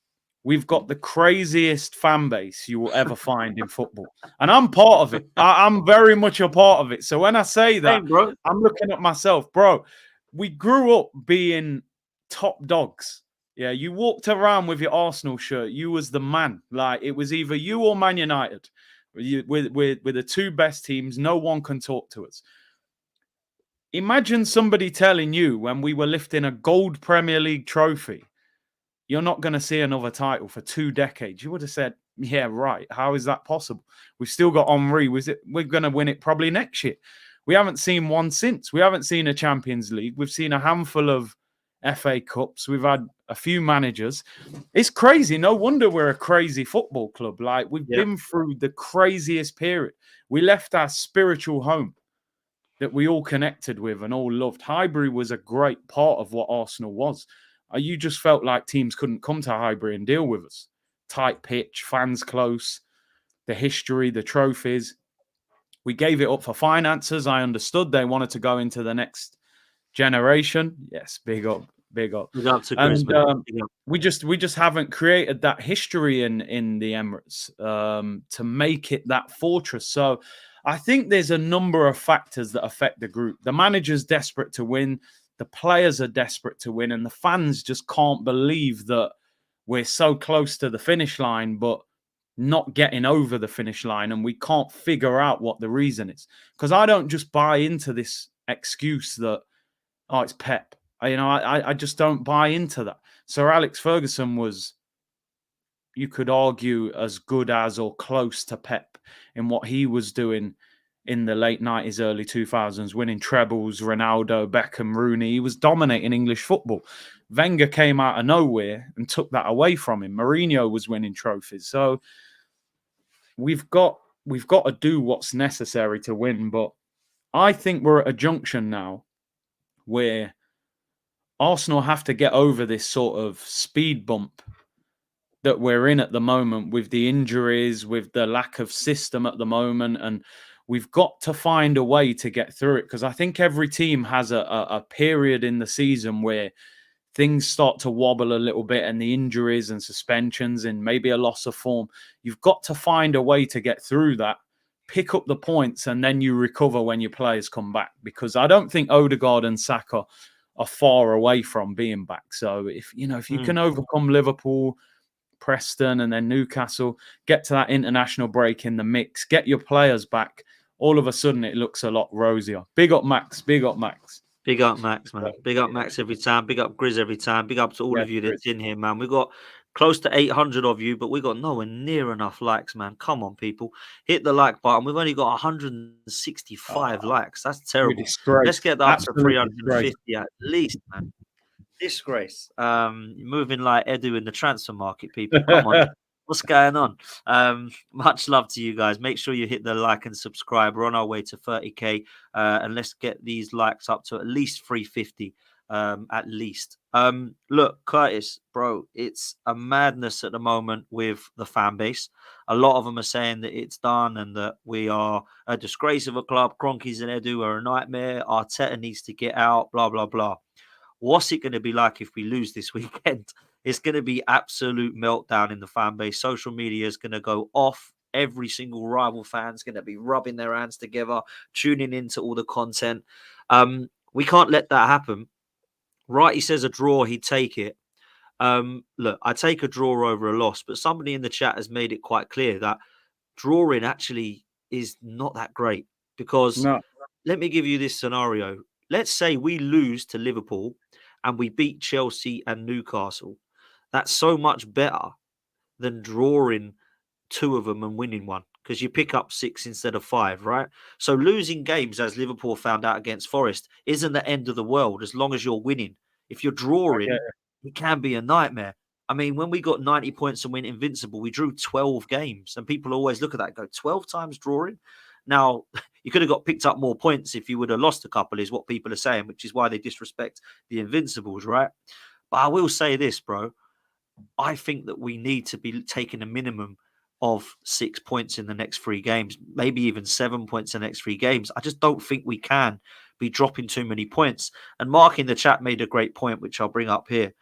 we've got the craziest fan base you will ever find in football. And I'm part of it. I'm very much a part of it. So when I say that, Same, bro. I'm looking at myself, bro. We grew up being top dogs. Yeah, you walked around with your Arsenal shirt. You was the man. Like, it was either you or Man United. With the two best teams, no one can talk to us. Imagine somebody telling you when we were lifting a gold Premier League trophy, you're not going to see another title for 2 decades. You would have said, yeah, right. How is that possible? We've still got Henry. We're going to win it probably next year. We haven't seen one since. We haven't seen a Champions League. We've seen a handful of FA Cups. We've had a few managers. It's crazy. No wonder we're a crazy football club. Like, we've been through the craziest period. We left our spiritual home that we all connected with and all loved. Highbury was a great part of what Arsenal was. You just felt like teams couldn't come to Highbury and deal with us. Tight pitch, fans close, the history, the trophies. We gave it up for finances. I understood they wanted to go into the next generation. Yes, big up, big up. Big up to And Griezmann. we just haven't created that history in the Emirates to make it that fortress. So I think there's a number of factors that affect the group. The manager's desperate to win. The players are desperate to win, and the fans just can't believe that we're so close to the finish line, but not getting over the finish line, and we can't figure out what the reason is. Because I don't just buy into this excuse that, oh, it's Pep. I just don't buy into that. Sir Alex Ferguson was, you could argue, as good as or close to Pep in what he was doing in the late 90s, early 2000s, winning trebles, Ronaldo, Beckham, Rooney. He was dominating English football. Wenger came out of nowhere and took that away from him. Mourinho was winning trophies. So we've got to do what's necessary to win. But I think we're at a junction now where Arsenal have to get over this sort of speed bump that we're in at the moment with the injuries, with the lack of system at the moment. And we've got to find a way to get through it, because I think every team has a period in the season where things start to wobble a little bit, and the injuries and suspensions and maybe a loss of form. You've got to find a way to get through that, pick up the points, and then you recover when your players come back, because I don't think Odegaard and Saka are far away from being back. So if you can overcome Liverpool, Preston, and then Newcastle, get to that international break in the mix, get your players back, all of a sudden it looks a lot rosier. Big up Max, big up Max. Big up Max, man. Big up Max every time. Big up Grizz every time. Big up to all of you that's in here, man. We've got close to 800 of you, but we got nowhere near enough likes, man. Come on, people. Hit the like button. We've only got 165 likes. That's terrible. Let's get that up to 350 at least, man. Disgrace. Moving like Edu in the transfer market, people. Come on. What's going on? Much love to you guys. Make sure you hit the like and subscribe. We're on our way to 30k, and let's get these likes up to at least 350, at least. Look, Curtis, bro, it's a madness at the moment with the fan base. A lot of them are saying that it's done and that we are a disgrace of a club. Cronkies and Edu are a nightmare. Arteta needs to get out, blah, blah, blah. What's it going to be like if we lose this weekend? It's going to be absolute meltdown in the fan base. Social media is going to go off. Every single rival fan's going to be rubbing their hands together, tuning into all the content. We can't let that happen. Right, he says a draw, he'd take it. Look, I take a draw over a loss, but somebody in the chat has made it quite clear that drawing actually is not that great, because let me give you this scenario. Let's say we lose to Liverpool and we beat Chelsea and Newcastle. That's so much better than drawing 2 of them and winning 1, because you pick up 6 instead of 5, right? So losing games, as Liverpool found out against Forest, isn't the end of the world as long as you're winning. If you're drawing, it can be a nightmare. I mean, when we got 90 points and went invincible, we drew 12 games. And people always look at that and go, 12 times drawing? Now, you could have got picked up more points if you would have lost a couple, is what people are saying, which is why they disrespect the Invincibles, right? But I will say this, bro. I think that we need to be taking a minimum of 6 points in the next 3 games, maybe even 7 points in the next 3 games. I just don't think we can be dropping too many points. And Mark in the chat made a great point, which I'll bring up here.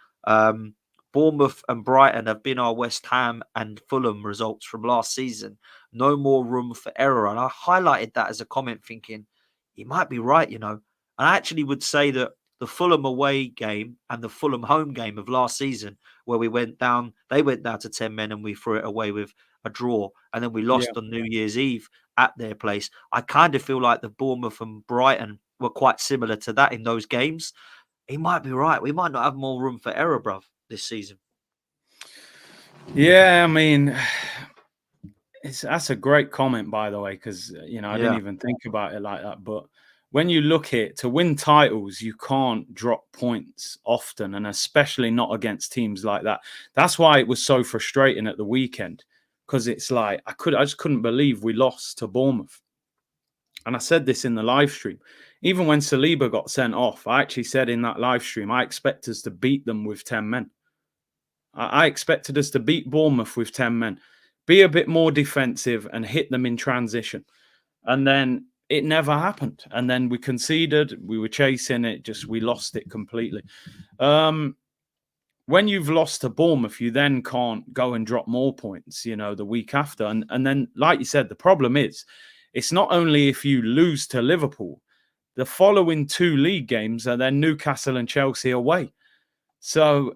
Bournemouth and Brighton have been our West Ham and Fulham results from last season. No more room for error. And I highlighted that as a comment thinking, he might be right, you know. And I actually would say that the Fulham away game and the Fulham home game of last season, where they went down to 10 men and we threw it away with a draw. And then we lost on New Year's Eve at their place. I kind of feel like the Bournemouth and Brighton were quite similar to that in those games. He might be right. We might not have more room for error, bruv, this season. Yeah, I mean, that's a great comment, by the way, because, you know, I didn't even think about it like that. But when you look at it, to win titles, you can't drop points often, and especially not against teams like that. That's why it was so frustrating at the weekend, because it's like I just couldn't believe we lost to Bournemouth. And I said this in the live stream. Even when Saliba got sent off, I actually said in that live stream, I expect us to beat them with 10 men. I expected us to beat Bournemouth with 10 men, be a bit more defensive and hit them in transition. And then it never happened. And then we conceded, we were chasing it, we lost it completely. When you've lost to Bournemouth, you then can't go and drop more points, you know, the week after. And then, like you said, the problem is, it's not only if you lose to Liverpool, the following 2 league games are then Newcastle and Chelsea away. So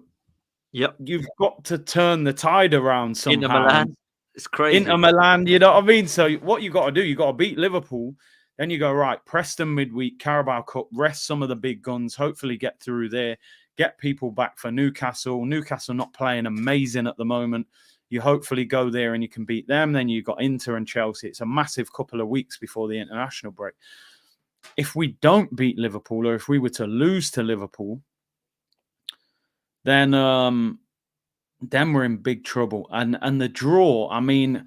you've got to turn the tide around somehow. Inter Milan, it's crazy. Inter Milan, you know what I mean? So what you got to do, you got to beat Liverpool. Then you go, right, Preston midweek, Carabao Cup, rest some of the big guns, hopefully get through there, get people back for Newcastle. Newcastle not playing amazing at the moment. You hopefully go there and you can beat them. Then you got Inter and Chelsea. It's a massive couple of weeks before the international break. If we don't beat Liverpool, or if we were to lose to Liverpool, then we're in big trouble. And the draw, I mean,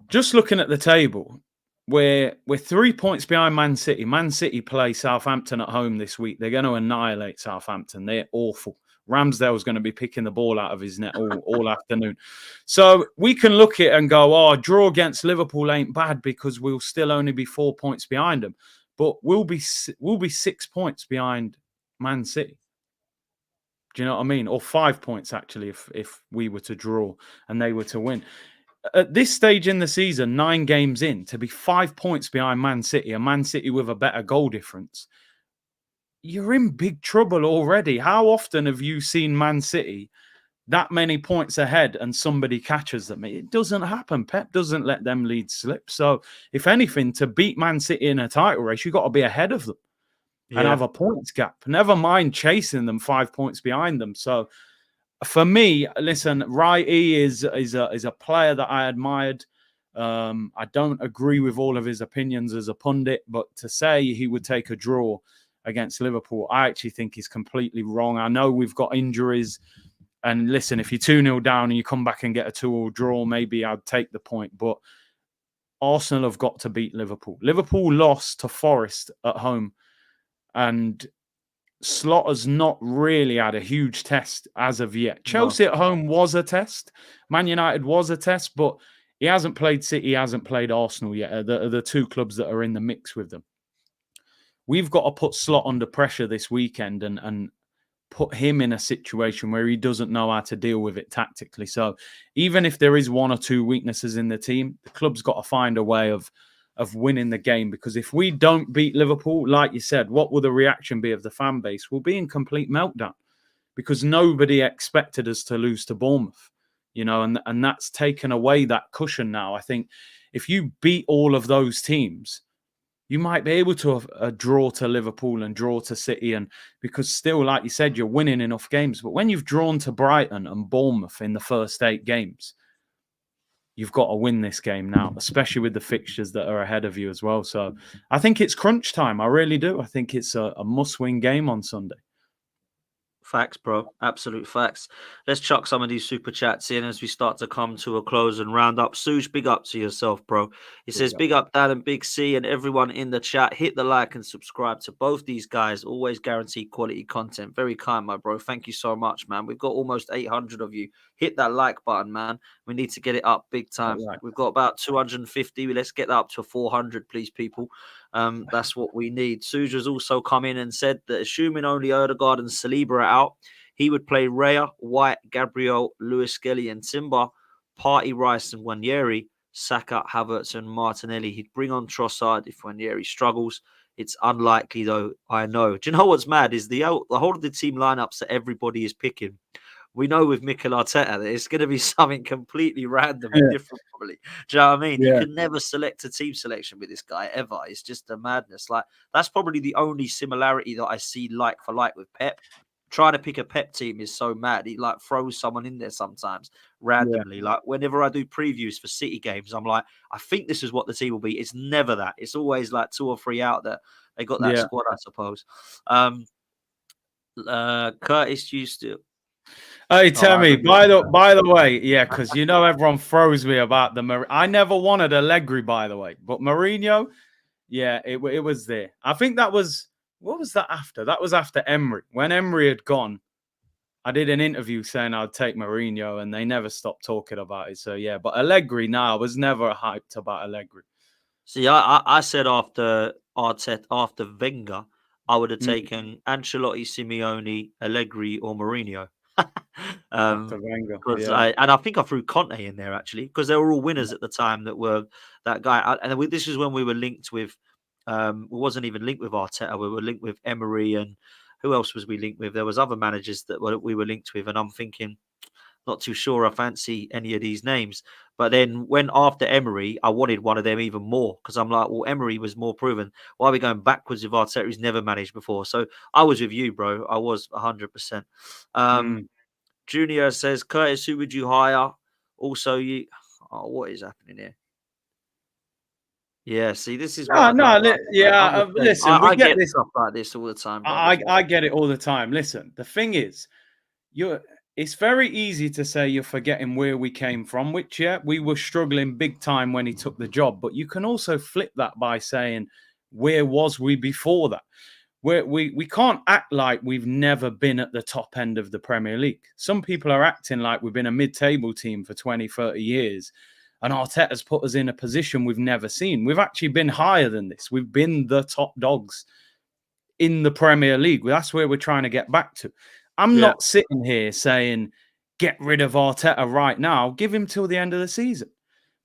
just looking at the table, we're 3 points behind Man City. Man City play Southampton at home this week. They're going to annihilate Southampton. They're awful. Ramsdale's going to be picking the ball out of his net all afternoon. So we can look at it and go, oh, draw against Liverpool ain't bad because we'll still only be 4 points behind them. But we'll be 6 points behind Man City. Do you know what I mean? Or 5 points, actually, if we were to draw and they were to win. At this stage in the season, 9 games in, to be 5 points behind Man City, and Man City with a better goal difference, you're in big trouble already. How often have you seen Man City that many points ahead and somebody catches them? It doesn't happen. Pep doesn't let them leads slip. So, if anything, to beat Man City in a title race, you've got to be ahead of them and have a points gap. Never mind chasing them 5 points behind them. So, for me, listen, Righty is a player that I admired. I don't agree with all of his opinions as a pundit, but to say he would take a draw against Liverpool, I actually think he's completely wrong. I know we've got injuries. And listen, if you're 2-0 down and you come back and get a 2-2 draw, maybe I'd take the point. But Arsenal have got to beat Liverpool. Liverpool lost to Forest at home. And Slaughter's not really had a huge test as of yet. Chelsea at home was a test. Man United was a test, but he hasn't played City, he hasn't played Arsenal yet. The 2 clubs that are in the mix with them. We've got to put Slot under pressure this weekend and put him in a situation where he doesn't know how to deal with it tactically. So even if there is 1 or 2 weaknesses in the team, the club's got to find a way of winning the game. Because if we don't beat Liverpool, like you said, what will the reaction be of the fan base? We'll be in complete meltdown because nobody expected us to lose to Bournemouth, you know, and that's taken away that cushion now. I think if you beat all of those teams, you might be able to draw to Liverpool and draw to City, and because still, like you said, you're winning enough games. But when you've drawn to Brighton and Bournemouth in the first 8 games, you've got to win this game now, especially with the fixtures that are ahead of you as well. So I think it's crunch time. I really do. I think it's a must-win game on Sunday. Facts, bro. Absolute facts. Let's chuck some of these super chats in as we start to come to a close and round up. Suj, big up to yourself, bro. He says, big up Dan and Big C and everyone in the chat. Hit the like and subscribe to both these guys. Always guarantee quality content. Very kind, my bro. Thank you so much, man. We've got almost 800 of you. Hit that like button, man. We need to get it up big time. Right. We've got about 250. Let's get that up to 400, please, people. That's what we need. Suja's also come in and said that assuming only Odegaard and Saliba are out, He would play Raya, White, Gabriel, Lewis Skelly, and Timber, Partey, Rice, and Wanyeri, Saka, Havertz, and Martinelli. He'd bring on Trossard if Wanyeri struggles. It's unlikely, though, I know. Do you know what's mad is the whole of the team lineups that everybody is picking. We know with Mikel Arteta that it's going to be something completely random and different, probably. Do you know what I mean? Yeah. You can never select a team selection with this guy ever. It's just a madness. Like, that's probably the only similarity that I see like for like with Pep. Trying to pick a Pep team is so mad. He like throws someone in there sometimes randomly. Like whenever I do previews for City games, I'm like, I think this is what the team will be. It's never that. It's always like 2 or 3 out there. They got that squad, I suppose. Curtis used to. Hey, Tammy, by the way, yeah, because you know everyone throws me about the I never wanted Allegri, by the way, but Mourinho, yeah, it was there. I think that was, what was that after? That was after Emery. When Emery had gone, I did an interview saying I'd take Mourinho, and they never stopped talking about it. So yeah, but Allegri, I was never hyped about Allegri. See, I said after Arteta, after Wenger, I would have taken Ancelotti, Simeone, Allegri, or Mourinho. After Wenger, and I think I threw Conte in there actually because they were all winners at the time that were that guy. And this is when we were linked with, we wasn't even linked with Arteta. We were linked with Emery, and who else was we linked with? There was other managers that we were linked with, and I'm thinking, not too sure I fancy any of these names. But then when after Emery, I wanted one of them even more because I'm like, well, Emery was more proven. Why are we going backwards with Arteta who's never managed before? So I was with you, bro. I was 100%. Junior says, Curtis, who would you hire? Also, what is happening here? Yeah, see, this is what listen, I get this stuff like this all the time. I get it all the time. Listen, the thing is, it's very easy to say you're forgetting where we came from, which, we were struggling big time when he took the job. But you can also flip that by saying, where was we before that? We can't act like we've never been at the top end of the Premier League. Some people are acting like we've been a mid-table team for 20, 30 years. And Arteta's put us in a position we've never seen. We've actually been higher than this. We've been the top dogs in the Premier League. That's where we're trying to get back to. I'm not sitting here saying, get rid of Arteta right now. Give him till the end of the season.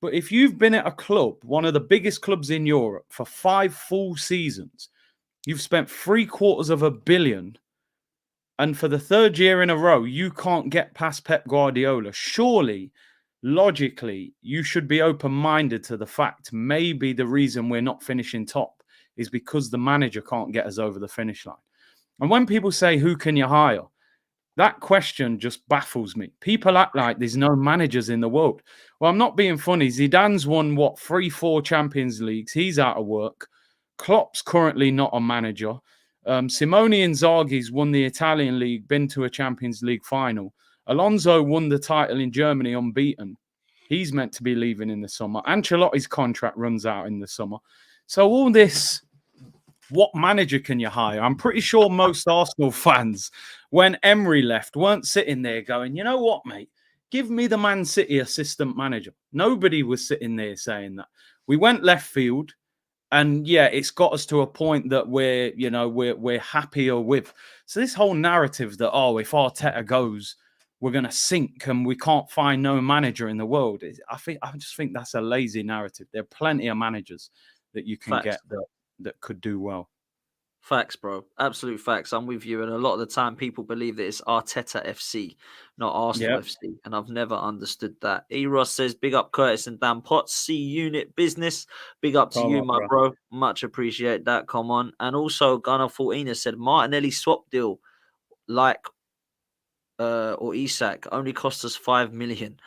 But if you've been at a club, one of the biggest clubs in Europe, for 5 full seasons, you've spent $750 million, and for the 3rd year in a row, you can't get past Pep Guardiola. Surely, logically, you should be open-minded to the fact maybe the reason we're not finishing top is because the manager can't get us over the finish line. And when people say, who can you hire? That question just baffles me. People act like there's no managers in the world. Well, I'm not being funny. Zidane's won, 3-4 Champions Leagues. He's out of work. Klopp's currently not a manager. Simone Inzaghi's won the Italian league, been to a Champions League final. Alonso won the title in Germany unbeaten. He's meant to be leaving in the summer. Ancelotti's contract runs out in the summer. So all this, what manager can you hire? I'm pretty sure most Arsenal fans, when Emery left, weren't sitting there going, you know what, mate? Give me the Man City assistant manager. Nobody was sitting there saying that. We went left field. And it's got us to a point that we're happier with. So this whole narrative that, if Arteta goes, we're going to sink and we can't find no manager in the world. I just think that's a lazy narrative. There are plenty of managers that you can get that could do well. Facts, bro. Absolute facts. I'm with you. And a lot of the time, people believe that it's Arteta FC, not Arsenal FC. And I've never understood that. Eros says, big up Curtis and Dan Potts. C-Unit business. Big up to you, my bro. Much appreciate that. Come on. And also, Gunnar 14 has said, Martinelli swap deal, or Isak, only cost us 5 million.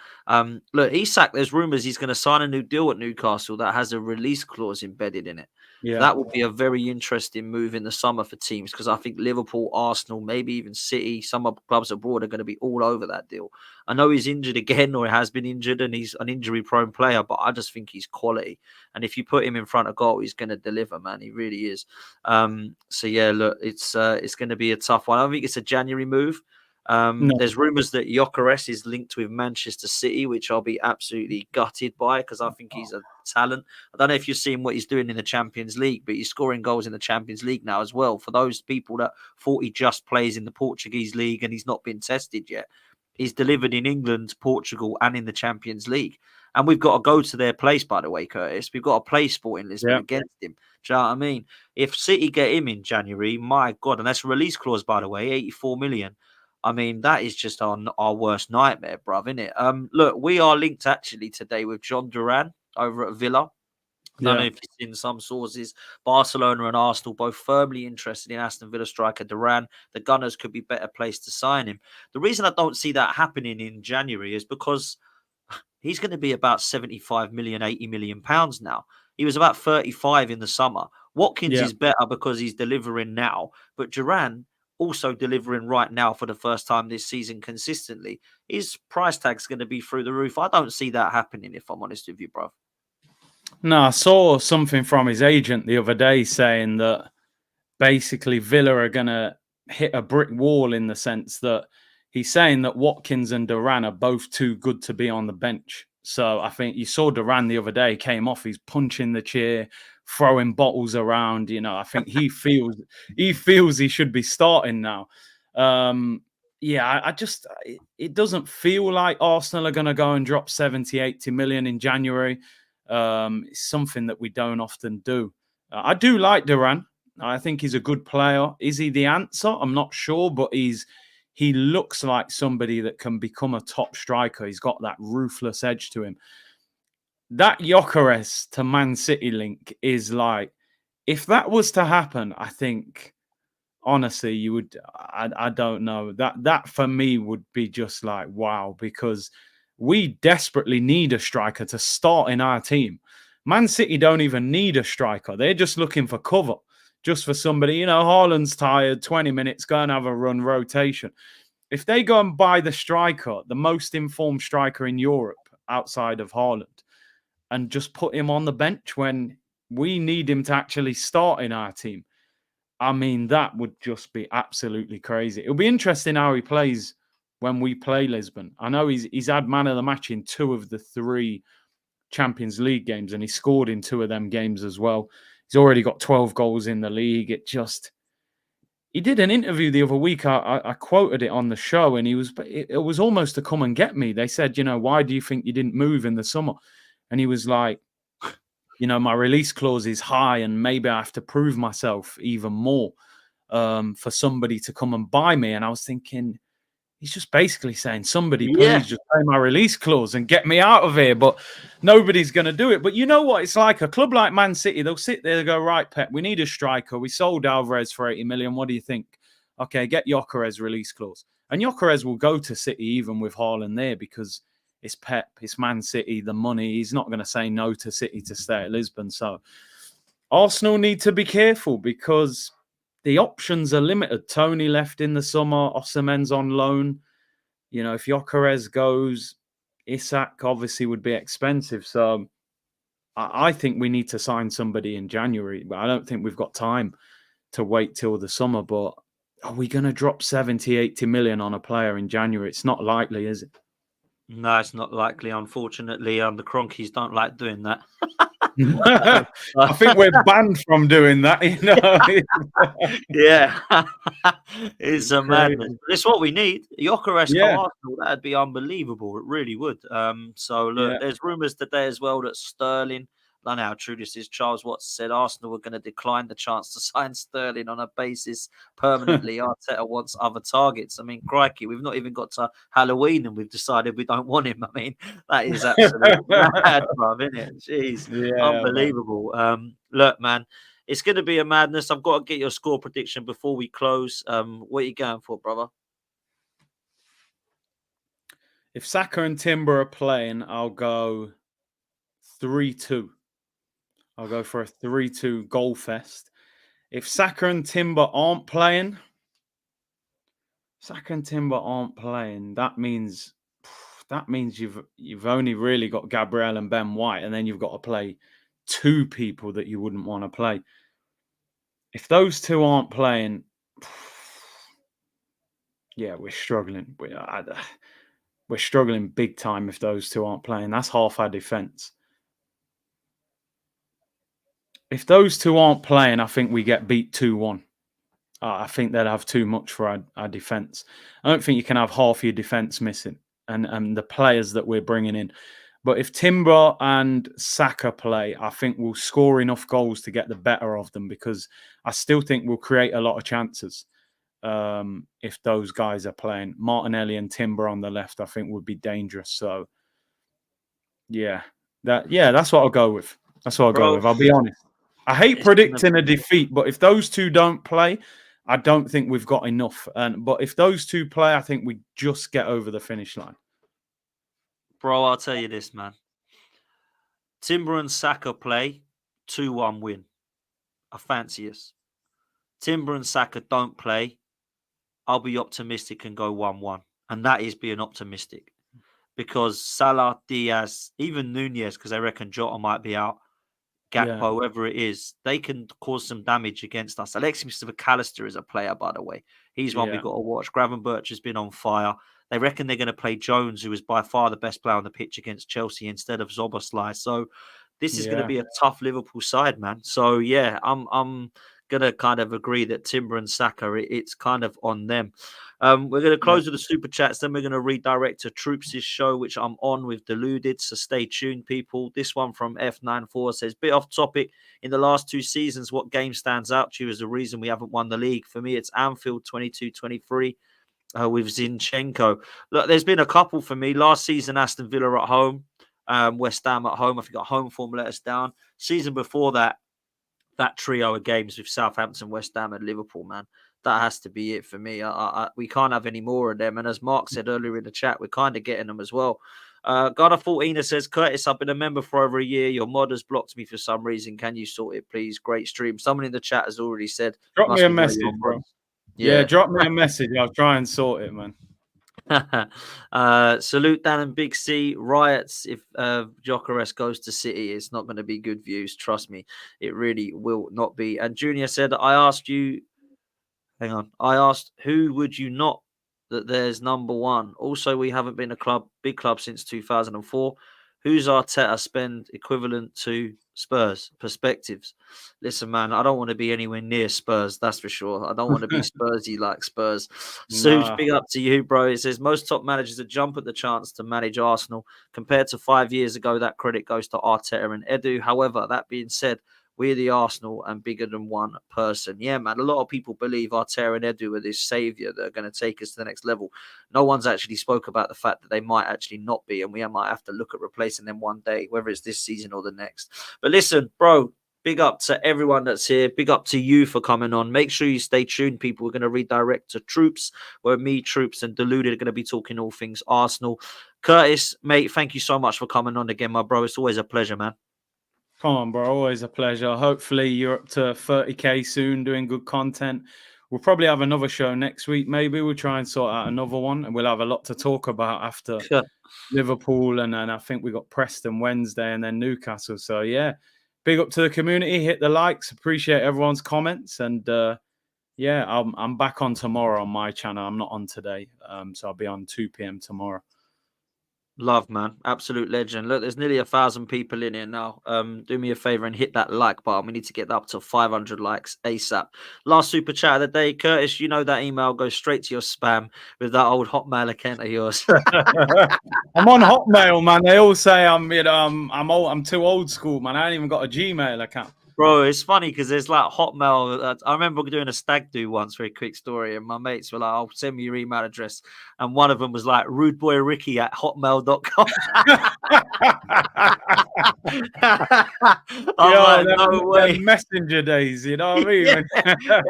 Look, Isak, there's rumours he's going to sign a new deal at Newcastle that has a release clause embedded in it. Yeah. That would be a very interesting move in the summer for teams because I think Liverpool, Arsenal, maybe even City, some other clubs abroad are going to be all over that deal. I know he's injured again or has been injured and he's an injury-prone player, but I just think he's quality. And if you put him in front of goal, he's going to deliver, man. He really is. So, yeah, look, it's going to be a tough one. I don't think it's a January move. No. There's rumours that Gyökeres is linked with Manchester City, which I'll be absolutely gutted by because I think he's a talent. I don't know if you're seeing what he's doing in the Champions League, but he's scoring goals in the Champions League now as well. For those people that thought he just plays in the Portuguese league and he's not been tested yet, he's delivered in England, Portugal, and in the Champions League. And we've got to go to their place, by the way, Curtis. We've got to play Sporting Lisbon against him. Do you know what I mean? If City get him in January, my God, and that's a release clause, by the way, 84 million. I mean, that is just our worst nightmare, bruv, isn't it? Look, we are linked actually today with John Duran over at Villa. I don't know if you've seen some sources. Barcelona and Arsenal both firmly interested in Aston Villa striker Duran. The Gunners could be better placed to sign him. The reason I don't see that happening in January is because he's going to be about 75 million, 80 million pounds now. He was about 35 in the summer. Watkins is better because he's delivering now, but Duran also delivering right now for the first time this season consistently. His price tag's going to be through the roof. I don't see that happening, if I'm honest with you, bro. No, I saw something from his agent the other day saying that basically Villa are going to hit a brick wall in the sense that he's saying that Watkins and Duran are both too good to be on the bench. So I think you saw Duran the other day, came off, he's punching the chair, throwing bottles around. You know, I think he feels he should be starting now. It doesn't feel like Arsenal are going to go and drop 70, 80 million in January. It's something that we don't often do. I do like Duran. I think he's a good player. Is he the answer? I'm not sure, but he looks like somebody that can become a top striker. He's got that ruthless edge to him. That Gyökeres to Man City link is like, if that was to happen, I think, honestly, you would, I don't know. That for me would be just like, wow, because we desperately need a striker to start in our team. Man City don't even need a striker. They're just looking for cover, just for somebody, Haaland's tired, 20 minutes, go and have a run rotation. If they go and buy the striker, the most informed striker in Europe outside of Haaland, and just put him on the bench when we need him to actually start in our team, I mean, that would just be absolutely crazy. It'll be interesting how he plays when we play Lisbon. I know he's had man of the match in 2 of the 3 Champions League games, and he scored in 2 of them games as well. He's already got 12 goals in the league. He did an interview the other week. I quoted it on the show, and it was almost to come and get me. They said, why do you think you didn't move in the summer? And he was like, my release clause is high, and maybe I have to prove myself even more for somebody to come and buy me. And I was thinking, he's just basically saying, somebody, please just pay my release clause and get me out of here. But nobody's going to do it. But you know what it's like? A club like Man City, they'll sit there and go, right, Pep, we need a striker. We sold Alvarez for 80 million. What do you think? Okay, get Gyökeres release clause. And Gyökeres will go to City even with Haaland there because it's Pep, it's Man City, the money. He's not going to say no to City to stay at Lisbon. So Arsenal need to be careful because the options are limited. Tony left in the summer. Osimhen's on loan. If Gyökeres goes, Isak obviously would be expensive. So I think we need to sign somebody in January. But I don't think we've got time to wait till the summer. But are we going to drop 70, 80 million on a player in January? It's not likely, is it? No, it's not likely. Unfortunately, the Cronkies don't like doing that. I think we're banned from doing that. Yeah, it's a madness. It's what we need. Gyökeres Arsenal, that'd be unbelievable. It really would. So look, there's rumours today as well that Sterling. I don't know how true this is. Charles Watts said Arsenal were going to decline the chance to sign Sterling on a basis permanently. Arteta wants other targets. I mean, crikey, we've not even got to Halloween and we've decided we don't want him. I mean, that is absolutely mad, bruv, isn't it? Jeez, unbelievable. Man. Look, man, it's going to be a madness. I've got to get your score prediction before we close. What are you going for, brother? If Saka and Timber are playing, I'll go 3-2. I'll go for a 3-2 goal fest. If Saka and Timber aren't playing, that means you've only really got Gabriel and Ben White, and then you've got to play 2 people that you wouldn't want to play. If those 2 aren't playing, Yeah, we're struggling. We're struggling big time if those two aren't playing. That's half our defence. If those two aren't playing, I think we get beat 2-1. I think they'd have too much for our defence. I don't think you can have half your defence missing and the players that we're bringing in. But if Timber and Saka play, I think we'll score enough goals to get the better of them, because I still think we'll create a lot of chances if those guys are playing. Martinelli and Timber on the left, I think, would be dangerous. So, that's what I'll go with. That's what I'll go Bro, with. I'll be honest. I hate it's gonna predicting a defeat, but if those two don't play, I don't think we've got enough. But if those two play, I think we just get over the finish line. Bro, I'll tell you this, man. Timber and Saka play, 2-1 win. I fancy us. Timber and Saka don't play, I'll be optimistic and go 1-1. And that is being optimistic. Because Salah, Diaz, even Nunez, because I reckon Jota might be out, Gakpo, whoever it is, they can cause some damage against us. Alexis McAllister is a player, by the way. He's one we've got to watch. Gravenberch has been on fire. They reckon they're going to play Jones, who is by far the best player on the pitch, against Chelsea instead of Zoboslai. So this is going to be a tough Liverpool side, man. So yeah, I'm going to kind of agree that Timber and Saka, it's kind of on them. We're going to close with the super chats. Then we're going to redirect to Troops' show, which I'm on with Deluded. So stay tuned, people. This one from F94 says, bit off topic. In the last 2 seasons, what game stands out to you as the reason we haven't won the league? For me, it's Anfield 22-23 with Zinchenko. Look, there's been a couple for me. Last season, Aston Villa at home, West Ham at home. I think our home form let us down. Season before that, that trio of games with Southampton, West Ham, and Liverpool, man. That has to be it for me. We can't have any more of them. And as Mark said earlier in the chat, we're kind of getting them as well. Ghana 14 says, Curtis, I've been a member for over a year. Your mod has blocked me for some reason. Can you sort it, please? Great stream. Someone in the chat has already said, drop me a message, bro. Yeah, drop me a message. I'll try and sort it, man. Salute Dan and Big C. Riots if Gyökeres goes to City. It's not going to be good views, trust me. It really will not be. And Junior said, I asked who would you not that there's number one. Also, we haven't been a big club since 2004. Who's Arteta spend equivalent to Spurs? Perspectives. Listen, man, I don't want to be anywhere near Spurs, that's for sure. I don't want to be Spursy like Spurs. Suge, big up to you, bro. It says, most top managers that jump at the chance to manage Arsenal. Compared to 5 years ago, that credit goes to Arteta and Edu. However, that being said, we're the Arsenal and bigger than one person. Yeah, man, a lot of people believe Arteta and Edu are this saviour that are going to take us to the next level. No one's actually spoke about the fact that they might actually not be, and we might have to look at replacing them one day, whether it's this season or the next. But listen, bro, big up to everyone that's here. Big up to you for coming on. Make sure you stay tuned, people. We're going to redirect to Troops, where me, Troops, and Deluded are going to be talking all things Arsenal. Curtis, mate, thank you so much for coming on again, my bro. It's always a pleasure, man. Come on, bro. Always a pleasure. Hopefully you're up to 30K soon, doing good content. We'll probably have another show next week. Maybe we'll try and sort out another one, and we'll have a lot to talk about after Liverpool. And then I think we got Preston Wednesday and then Newcastle. So, yeah, big up to the community. Hit the likes. Appreciate everyone's comments. And, I'm back on tomorrow on my channel. I'm not on today. So I'll be on 2 p.m. tomorrow. Love, man. Absolute legend. Look, there's nearly 1,000 people in here now. Do me a favor and hit that like button. We need to get up to 500 likes ASAP. Last super chat of the day. Curtis, you know that email goes straight to your spam with that old Hotmail account of yours. I'm on Hotmail, man. They all say I'm too old school, man. I ain't even got a Gmail account. Bro, it's funny because there's like Hotmail. I remember doing a stag do once, very quick story, and my mates were like, "I'll send me your email address," and one of them was like rudeboyricky@hotmail.com. No way. Messenger days, you know what I mean?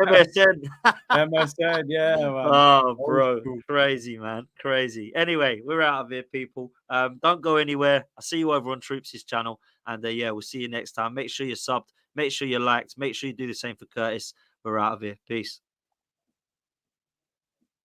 MSN. MSN, yeah. Man. Oh, bro, crazy, man, crazy. Anyway, we're out of here, people. Don't go anywhere. I'll see you over on Troops' channel, and we'll see you next time. Make sure you're subbed. Make sure you liked. Make sure you do the same for Curtis. We're out of here. Peace.